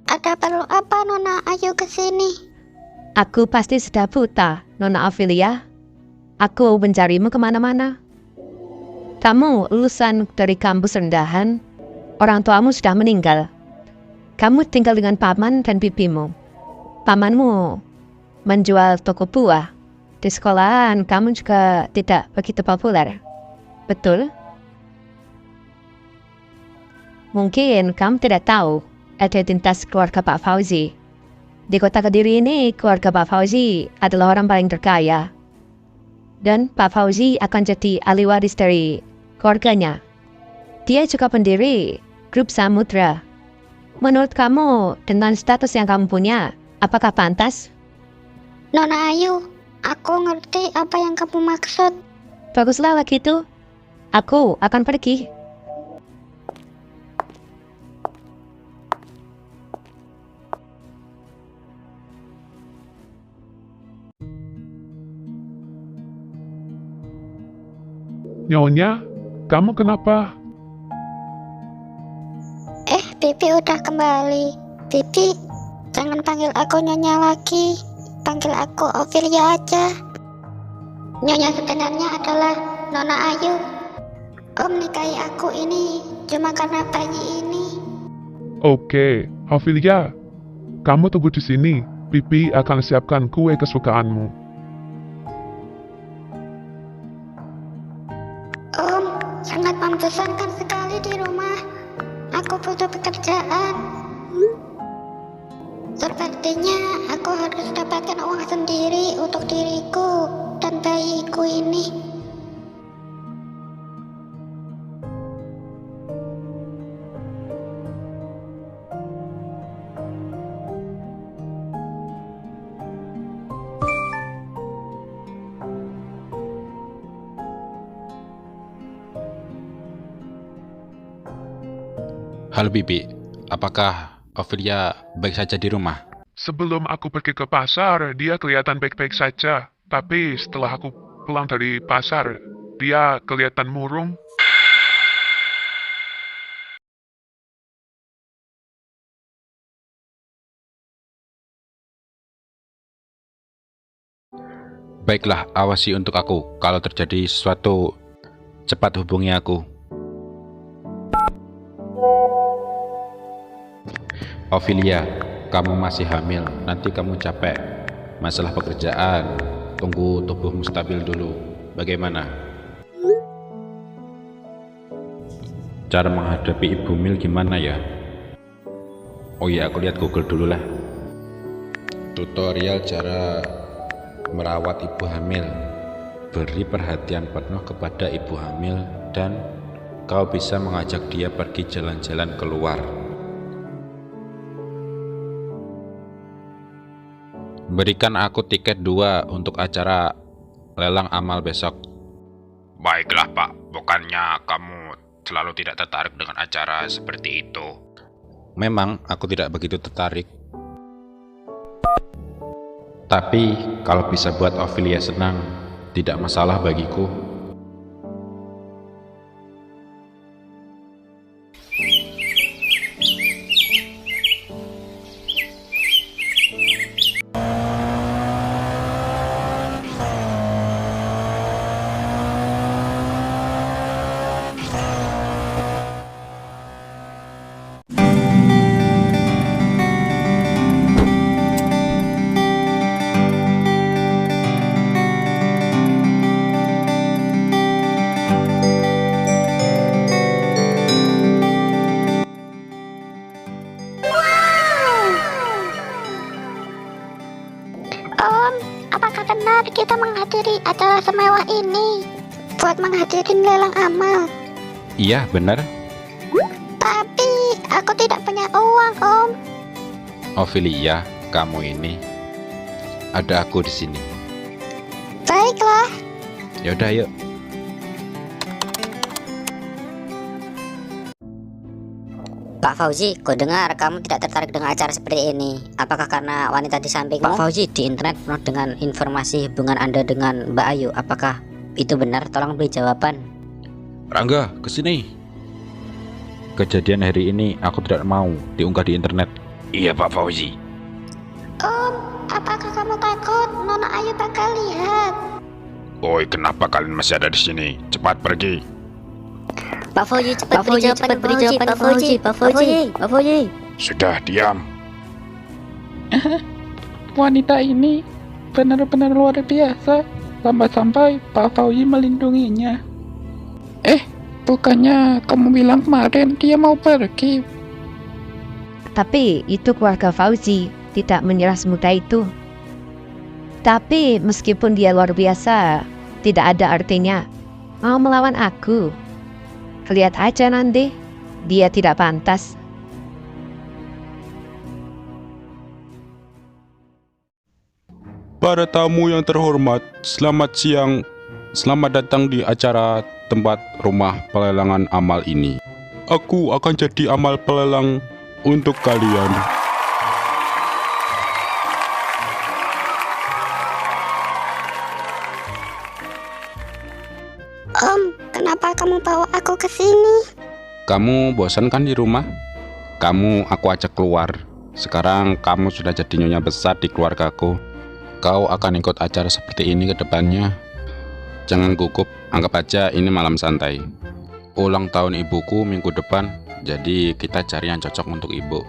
Ada perlu apa Nona Ayu kesini? Aku pasti sudah buta, Nona Ophelia. Aku mencarimu kemana-mana. Kamu lulusan dari kampus rendahan. Orang tuamu sudah meninggal. Kamu tinggal dengan paman dan bibimu. Pamanmu menjual toko buah. Di sekolahan kamu juga tidak begitu populer. Betul? Mungkin kamu tidak tahu ada identitas keluarga Pak Fauzi. Di kota Kediri ini, keluarga Pak Fauzi adalah orang paling terkaya. Dan Pak Fauzi akan jadi ahli waris dari keluarganya. Dia juga pendiri grup Samudra. Menurut kamu, dengan status yang kamu punya, apakah pantas? Nona Ayu, aku ngerti apa yang kamu maksud. Baguslah lagi itu. Aku akan pergi. Nyonya, kamu kenapa? Bibi udah kembali. Bibi, jangan panggil aku Nyonya lagi. Panggil aku Ophelia aja. Nyonya sebenarnya adalah Nona Ayu. Om nikahi aku ini cuma karena bayi ini. Oke, Ophelia, kamu tunggu di sini. Bibi akan siapkan kue kesukaanmu. Om, sangat membosankan sekali di rumah. aku butuh pekerjaan. Sepertinya aku harus dapatkan uang sendiri untuk diriku dan bayiku ini. Halo Bibi, apakah Ophelia baik saja di rumah? Sebelum aku pergi ke pasar, dia kelihatan baik-baik saja. Tapi setelah aku pulang dari pasar, dia kelihatan murung. Baiklah, awasi untuk aku. Kalau terjadi sesuatu, cepat hubungi aku. Ophelia, kamu masih hamil, nanti kamu capek. Masalah pekerjaan, tunggu tubuhmu stabil dulu. Bagaimana? Cara menghadapi ibu hamil gimana ya? Oh iya, aku lihat Google dulu lah. Tutorial cara merawat ibu hamil. Beri perhatian penuh kepada ibu hamil dan kau bisa mengajak dia pergi jalan-jalan keluar. Berikan aku tiket 2 untuk acara lelang amal besok. Baiklah Pak, bukannya kamu selalu tidak tertarik dengan acara seperti itu? Memang aku tidak begitu tertarik. Tapi kalau bisa buat Ophelia senang, tidak masalah bagiku. Om, apakah benar kita menghadiri acara semewah ini buat menghadiri lelang amal? Iya, benar. Tapi aku tidak punya uang, Om. Ophelia, kamu ini. Ada aku di sini. Baiklah. Ya udah, yuk. Pak Fauzi, kudengar kamu tidak tertarik dengan acara seperti ini. Apakah karena wanita di sampingmu? Pak Fauzi, di internet penuh dengan informasi hubungan Anda dengan Mbak Ayu. Apakah itu benar? Tolong beri jawaban. Rangga, kesini. Kejadian hari ini aku tidak mau diunggah di internet. Iya Pak Fauzi. Om, apakah kamu takut Nona Ayu bakal lihat? Oi, kenapa kalian masih ada di sini? Cepat pergi. Pak Fauzi, cepat beri jawaban. Pak Fauzi. Sudah diam. Wanita ini benar-benar luar biasa. Sampai-sampai Pak Fauzi melindunginya. Bukannya kamu bilang kemarin dia mau pergi? Tapi itu keluarga Fauzi, tidak menyerah semudah itu. Tapi meskipun dia luar biasa, tidak ada artinya mau melawan aku. Lihat aja nanti, dia tidak pantas. Para tamu yang terhormat, selamat siang. Selamat datang di acara tempat rumah pelelangan amal ini. Aku akan jadi amal pelelang untuk kalian. Om, kenapa kamu bawa aku ke sini? Kamu bosan kan di rumah? Kamu aku ajak keluar. Sekarang kamu sudah jadi nyonya besar di keluargaku. Kau akan ikut acara seperti ini ke depannya. Jangan gugup, anggap aja ini malam santai. Ulang tahun ibuku minggu depan, jadi kita cari yang cocok untuk ibu.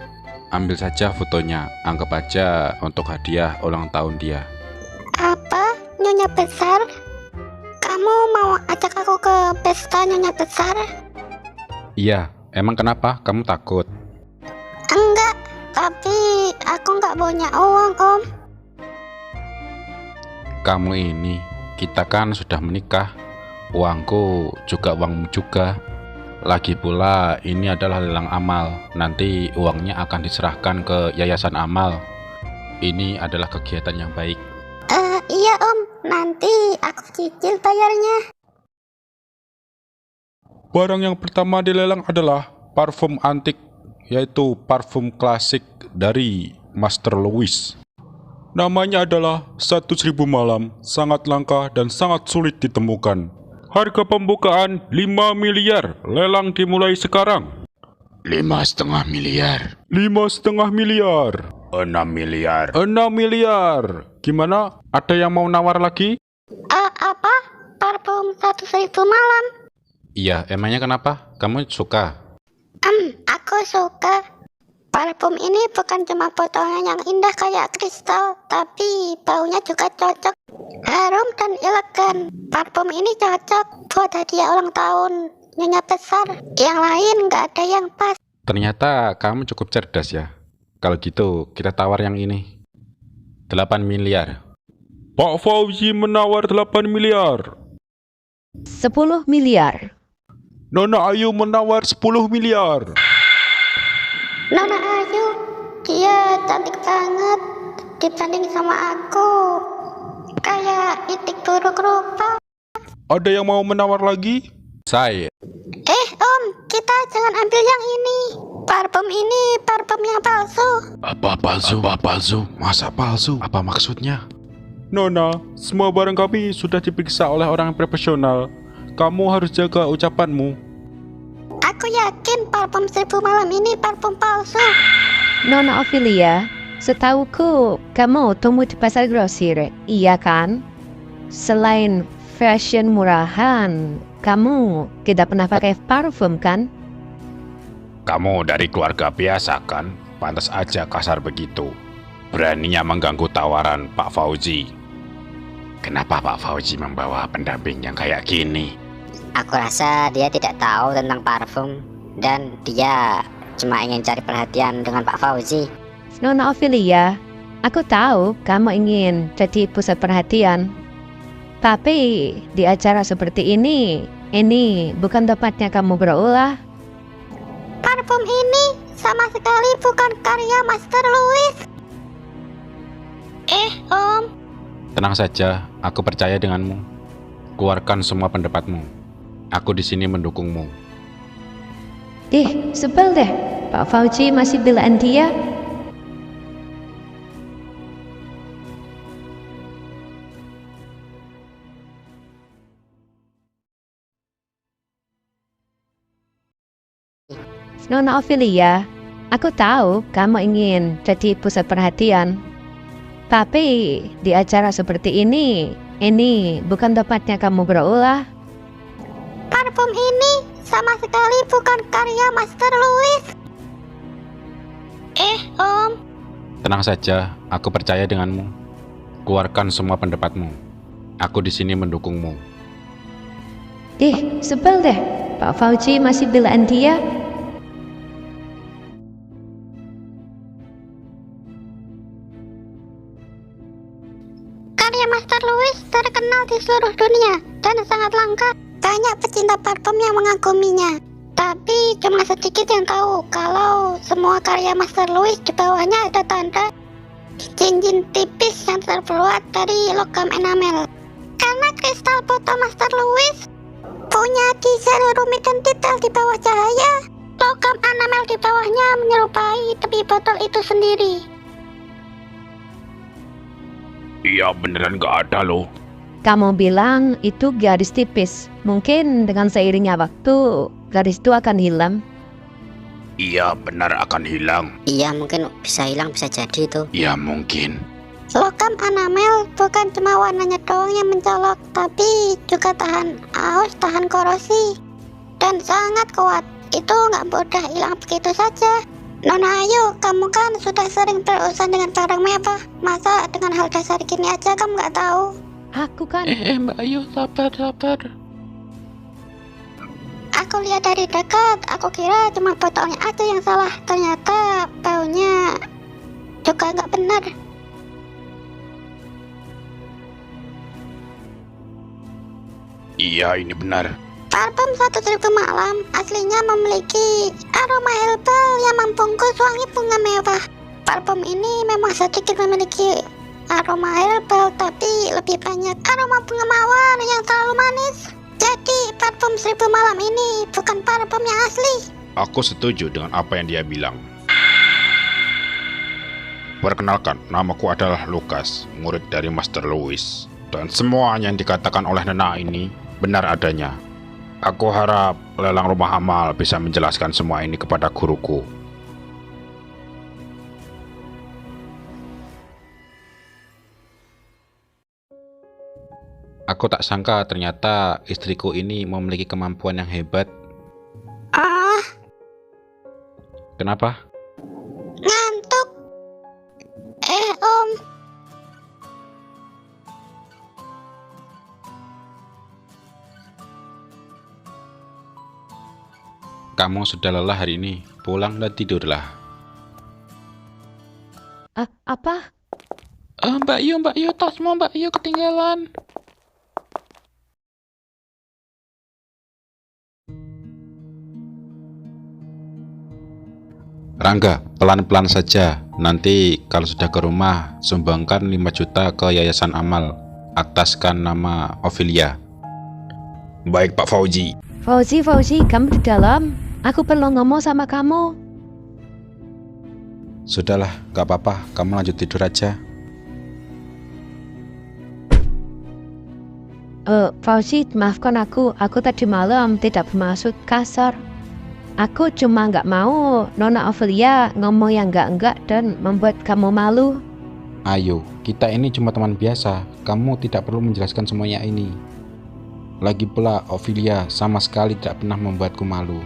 Ambil saja fotonya, anggap aja untuk hadiah ulang tahun dia. Apa? Nyonya besar? Kamu mau ajak aku ke pesta Nyonya besar? Iya, Emang kenapa? Kamu takut? Enggak, tapi aku nggak punya uang, Om. Kamu ini, kita kan sudah menikah. Uangku juga uangmu juga. Lagi pula ini adalah lelang amal. Nanti uangnya akan diserahkan ke yayasan amal. Ini adalah kegiatan yang baik. Iya, Om. Nanti aku cicil bayarnya. Barang yang pertama dilelang adalah parfum antik, yaitu parfum klasik dari Master Louis. Namanya adalah 1.000 malam, sangat langka dan sangat sulit ditemukan. Harga pembukaan 5 miliar, lelang dimulai sekarang. 5,5 miliar. 5,5 miliar. 6 miliar. 6 miliar. Gimana? Ada yang mau nawar lagi? Apa? Parfum 1.000 malam? Iya, emangnya kenapa? Kamu suka? Aku suka. Parfum ini bukan cuma botolnya yang indah kayak kristal, tapi baunya juga cocok. Harum dan elegan. Parfum ini cocok buat hadiah ulang tahun nyonya besar. Yang lain nggak ada yang pas. Ternyata kamu cukup cerdas ya. Kalau gitu, kita tawar yang ini. 8 miliar. Pak Fauzi menawar 8 miliar. 10 miliar. Nona Ayu menawar 10 miliar. Nona Ayu, dia cantik banget dibanding sama aku. Kayak itik buruk rupa. Ada yang mau menawar lagi? Saya. Om, kita jangan ambil yang ini. Parfum ini parfum yang palsu. Apa palsu? Apa palsu? Masa palsu? Apa maksudnya? Nona, semua barang kami sudah diperiksa oleh orang profesional. Kamu harus jaga ucapanmu. Aku yakin parfum 1.000 malam ini parfum palsu. Nona Ophelia, setauku kamu tumbuh di pasar grosir, iya kan? Selain fashion murahan, kamu tidak pernah pakai parfum kan? Kamu dari keluarga biasa kan? Pantas aja kasar begitu. Beraninya mengganggu tawaran Pak Fauzi. Kenapa Pak Fauzi membawa pendamping yang kayak gini? Aku rasa dia tidak tahu tentang parfum dan dia cuma ingin cari perhatian dengan Pak Fauzi. Nona Ophelia, aku tahu kamu ingin jadi pusat perhatian. Tapi di acara seperti ini bukan tempatnya kamu berulah. Parfum ini sama sekali bukan karya Master Louis. Om. Tenang saja, aku percaya denganmu. Keluarkan semua pendapatmu. Aku di sini mendukungmu. Sebel deh, Pak Fauzi masih belaan dia. Nona Ophelia, aku tahu kamu ingin jadi pusat perhatian. Tapi di acara seperti ini bukan tempatnya kamu berulah. Parfum ini sama sekali bukan karya Master Louis. Om. Tenang saja, aku percaya denganmu. Keluarkan semua pendapatmu. Aku di sini mendukungmu. Sebel deh, Pak Fauzi masih belaan dia. Karya Master Louis terkenal di seluruh dunia dan sangat langka. Banyak pecinta parfum yang mengaguminya. Tapi cuma sedikit yang tahu kalau semua karya Master Louis di bawahnya ada tanda cincin tipis yang terbuat dari logam enamel. Karena kristal botol Master Louis punya desain rumit dan detail di bawah cahaya, logam enamel di bawahnya menyerupai tepi botol itu sendiri. Iya beneran gak ada loh. Kamu bilang itu garis tipis. Mungkin dengan seiringnya waktu, garis itu akan hilang. Iya benar akan hilang. Iya, mungkin bisa hilang, bisa jadi itu. Iya mungkin. Logam enamel bukan cuma warnanya doang yang mencolok, tapi juga tahan aus, tahan korosi, dan sangat kuat. Itu nggak mudah hilang begitu saja. Nona Ayu, kamu kan sudah sering berurusan dengan barang mewah. Masa dengan hal dasar gini aja kamu nggak tahu? Aku kan... Mbak Ayu, sabar. Aku lihat dari dekat, aku kira cuma botolnya aja yang salah. Ternyata baunya juga nggak benar. Iya, ini benar. Parfum 1000 malam aslinya memiliki aroma herbal yang membungkus wangi bunga mewah. Parfum ini memang sedikit memiliki aroma herbal, tapi lebih banyak aroma bunga mawar yang terlalu manis. Jadi parfum 1000 malam ini bukan parfum yang asli. Aku setuju dengan apa yang dia bilang. Perkenalkan, namaku adalah Lukas, murid dari Master Louis. Dan semua yang dikatakan oleh Nona ini benar adanya. Aku harap lelang rumah amal bisa menjelaskan semua ini kepada guruku. Aku tak sangka ternyata istriku ini memiliki kemampuan yang hebat. Ah, Kenapa? ngantuk. Om, Kamu sudah lelah hari ini. Pulang dan tidurlah. Apa? Mbak Yu, tasmu Mbak Yu ketinggalan. Rangga, pelan-pelan saja. Nanti kalau sudah ke rumah, sumbangkan 5 juta ke Yayasan Amal. Ataskan nama Ophelia. Baik, Pak Fauzi. Fauzi, kamu di dalam? Aku perlu ngomong sama kamu. Sudahlah, gak apa-apa. Kamu lanjut tidur aja. Fauzi, maafkan aku. Aku tadi malam tidak bermaksud kasar. Aku cuma nggak mau Nona Ophelia ngomong yang enggak dan membuat kamu malu. Ayo, kita ini cuma teman biasa. Kamu tidak perlu menjelaskan semuanya ini. Lagi pula, Ophelia sama sekali tidak pernah membuatku malu.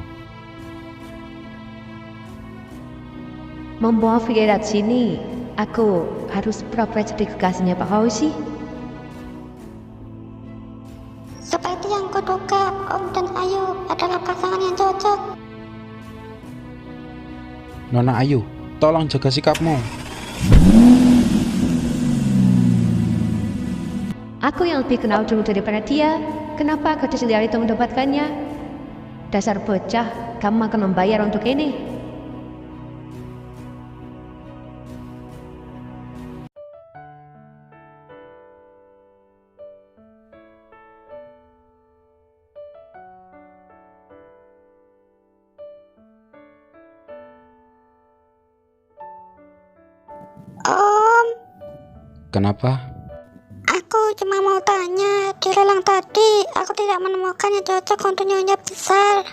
Membawa Ophelia dari sini, aku harus pura-pura jadi kekasihnya Pak Fauzi. seperti yang kuduga, Om dan Ayu adalah pasangan yang cocok. Nona Ayu, tolong jaga sikapmu. Aku yang lebih kenal dulu daripada dia. Kenapa kau sendiri itu mendapatkannya? Dasar bocah, kamu akan membayar untuk ini. Om, Kenapa? aku cuma mau tanya, di lelang tadi aku tidak menemukan yang cocok untuk nyonya besar.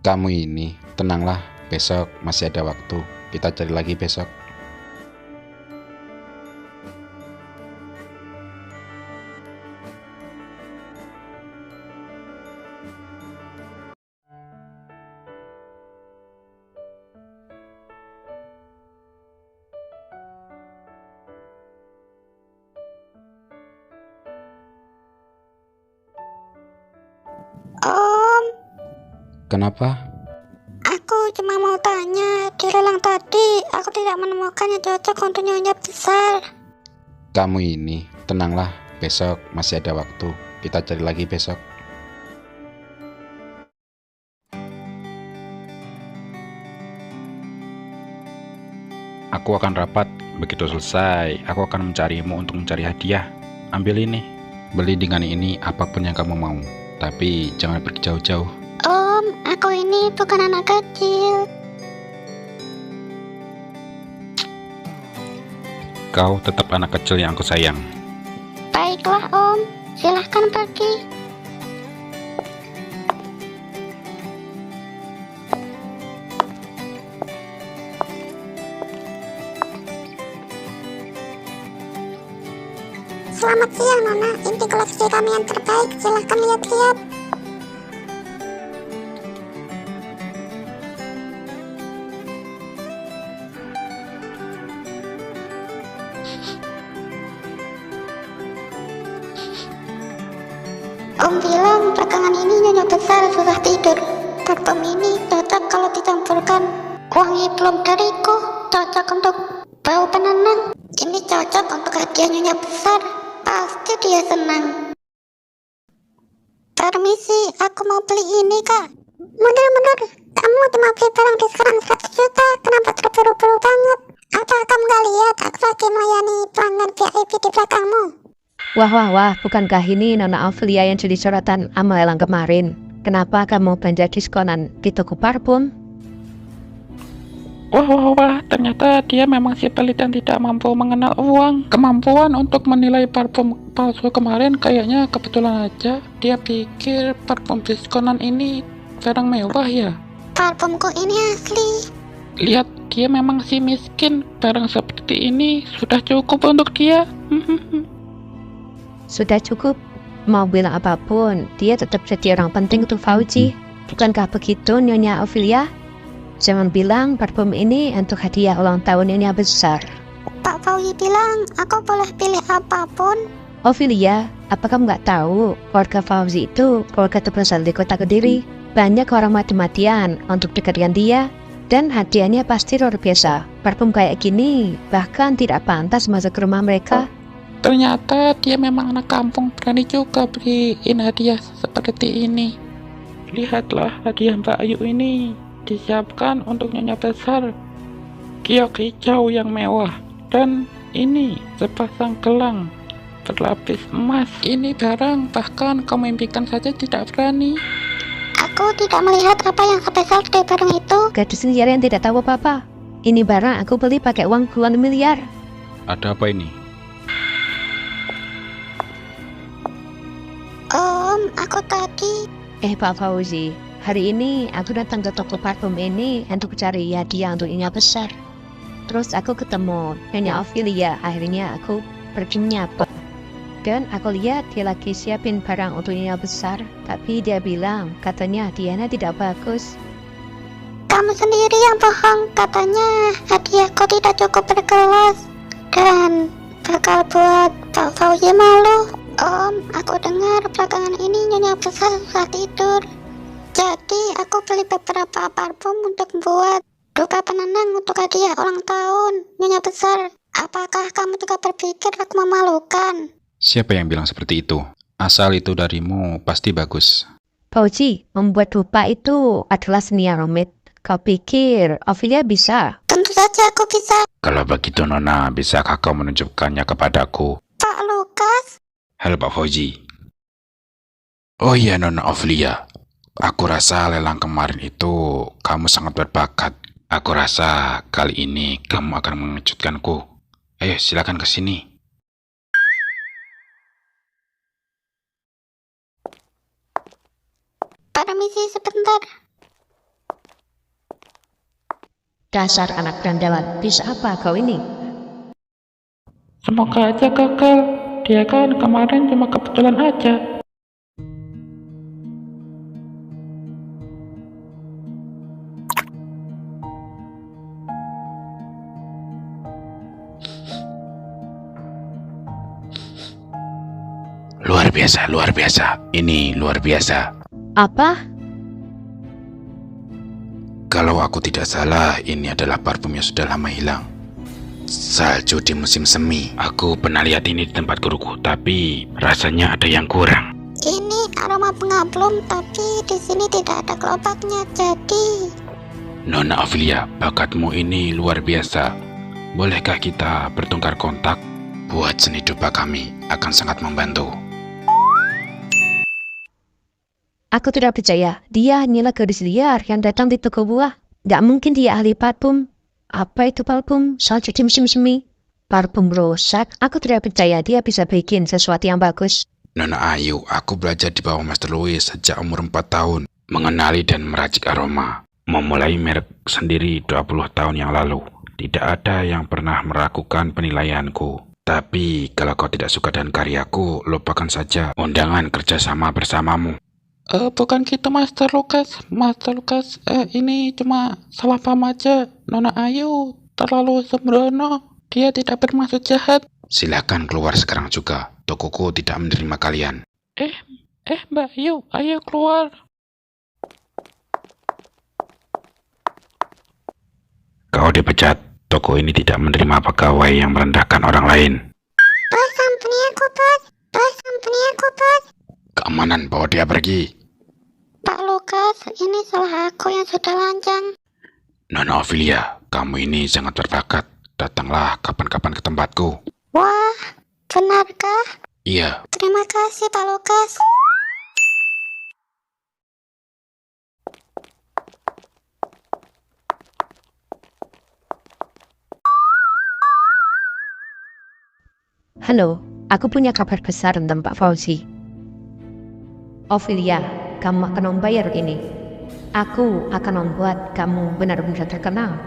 Kamu ini, tenanglah. Besok masih ada waktu. Kita cari lagi besok. Om, Kenapa? aku cuma mau tanya, di lelang tadi aku tidak menemukan yang cocok untuk nyonya besar. Kamu ini, tenanglah. Besok masih ada waktu. Kita cari lagi besok. Aku akan rapat. Begitu selesai, aku akan mencarimu untuk mencari hadiah. Ambil ini. Beli dengan ini apapun yang kamu mau. Tapi jangan pergi jauh-jauh. Om, aku ini bukan anak kecil. Kau tetap anak kecil yang aku sayang. Baiklah Om, silahkan pergi. Selamat siang Nona, ini koleksi kami yang terbaik, silahkan lihat-lihat. Om bilang belakangan ini nyonya besar susah tidur. parfum ini cocok kalau dicampurkan wangi belum dariku, cocok untuk bau penenang. Ini cocok untuk hadiah nyonya besar, pasti dia senang. Permisi, aku mau beli ini kak. Mundur, kamu cuma beli barang diskon 100 juta, kenapa terburu-buru banget? Apa kamu gak lihat aku lagi melayani pelanggan VIP di belakangmu? Wah, bukankah ini Nona Ophelia yang jadi sorotan Ama Elang kemarin? Kenapa kamu belanja diskonan di toko parfum? Wah, ternyata dia memang si pelit dan tidak mampu mengenal uang. Kemampuan untuk menilai parfum palsu kemarin kayaknya kebetulan aja. Dia pikir parfum diskonan ini barang mewah ya. Parfumku ini asli. Lihat, dia memang si miskin. Barang seperti ini sudah cukup untuk dia. Sudah cukup. Mau bilang apapun, dia tetap jadi orang penting untuk Fauji. Bukankah begitu, Nyonya Ophelia? Jangan bilang parfum ini untuk hadiah ulang tahun Nyonya besar. Pak Fauzi bilang aku boleh pilih apapun. Ophelia, apa kamu nggak tahu keluarga Fauzi itu keluarga terbesar di kota Kediri? Banyak orang mati-matian untuk dekat dengan dia, dan hadiahnya pasti luar biasa. Parfum kayak gini bahkan tidak pantas masuk ke rumah mereka. Ternyata dia memang anak kampung, berani juga beliin hadiah seperti ini. Lihatlah hadiah Mbak Ayu ini disiapkan untuk nyonya besar. Giok hijau yang mewah, dan ini sepasang gelang berlapis emas. Ini barang bahkan kau mimpikan saja tidak berani. Aku tidak melihat apa yang spesial dari barang itu. Gadis liar yang tidak tahu apa-apa. Ini barang aku beli pakai uang puluhan miliar. Ada apa ini? Aku tadi. Pak Fauzi, hari ini aku datang ke toko parfum ini untuk cari hadiah untuk Nyonya besar. Terus aku ketemu Nyonya Ophelia. Akhirnya aku pergi menyapa. Dan aku lihat dia lagi siapin barang untuk Nyonya besar. Tapi dia bilang katanya hadiahnya tidak bagus. Kamu sendiri yang bohong. Katanya hadiahku tidak cukup berkelas dan bakal buat Pak Fauzi malu. Aku dengar belakangan ini Nyonya besar susah tidur. Jadi aku beli beberapa parfum untuk membuat dupa penenang untuk hadiah ulang tahun Nyonya besar. Apakah kamu juga berpikir aku memalukan? Siapa yang bilang seperti itu? Asal itu darimu pasti bagus. Fauzi, membuat dupa itu adalah seni yang rumit. Kau pikir Ophelia bisa? Tentu saja aku bisa. Kalau begitu Nona, bisakah kau menunjukkannya kepadaku? Pak Lukas? Halo Pak Fauzi. Oh iya Nona Ophelia, aku rasa lelang kemarin itu kamu sangat berbakat. Aku rasa kali ini kamu akan mengejutkanku. Ayo silakan ke sini. Permisi sebentar. Dasar anak berandalan, bisa apa kau ini? Semoga aja gagal. Dia kan kemarin cuma kebetulan aja. Luar biasa. Ini luar biasa. Apa? Kalau aku tidak salah, ini adalah parfum yang sudah lama hilang. Salju di musim semi. Aku pernah lihat ini di tempat guruku, tapi rasanya ada yang kurang. Ini aroma bunga belum, tapi di sini tidak ada kelopaknya. Jadi, Nona Ophelia, bakatmu ini luar biasa. Bolehkah kita bertukar kontak? Buat seni dupa kami akan sangat membantu. Aku tidak percaya. Dia hanyalah gadis liar yang datang di toko buah. Gak mungkin dia ahli parfum. Apa itu parfum? Salju di musim semi. Parfum rusak. Aku tidak percaya dia bisa bikin sesuatu yang bagus. Nona Ayu, aku belajar di bawah Master Louis sejak umur 4 tahun. Mengenali dan meracik aroma. Memulai merek sendiri 20 tahun yang lalu. Tidak ada yang pernah meragukan penilaianku. Tapi kalau kau tidak suka dengan karyaku, lupakan saja undangan kerjasama bersamamu. Bukan gitu Master Lukas. Ini cuma salah paham aja. Nona Ayu terlalu sembrono. Dia tidak bermaksud jahat. Silakan keluar sekarang juga. Tokoku tidak menerima kalian. Mbak Ayu, ayo keluar. kau dipecat. Toko ini tidak menerima pegawai yang merendahkan orang lain. Bos, ampuni aku, bos. Bos, ampuni aku, bos. Keamanan, bawa dia pergi. Pak Lukas, ini salah aku yang sudah lancang. Nona Ophelia, kamu ini sangat berbakat. Datanglah kapan-kapan ke tempatku. Wah, benarkah? Iya, Terima kasih, Pak Lukas. Halo, aku punya kabar besar tentang Pak Fauzi. Ophelia, kamu akan membayar ini. Aku akan membuat kamu benar-benar terkenal.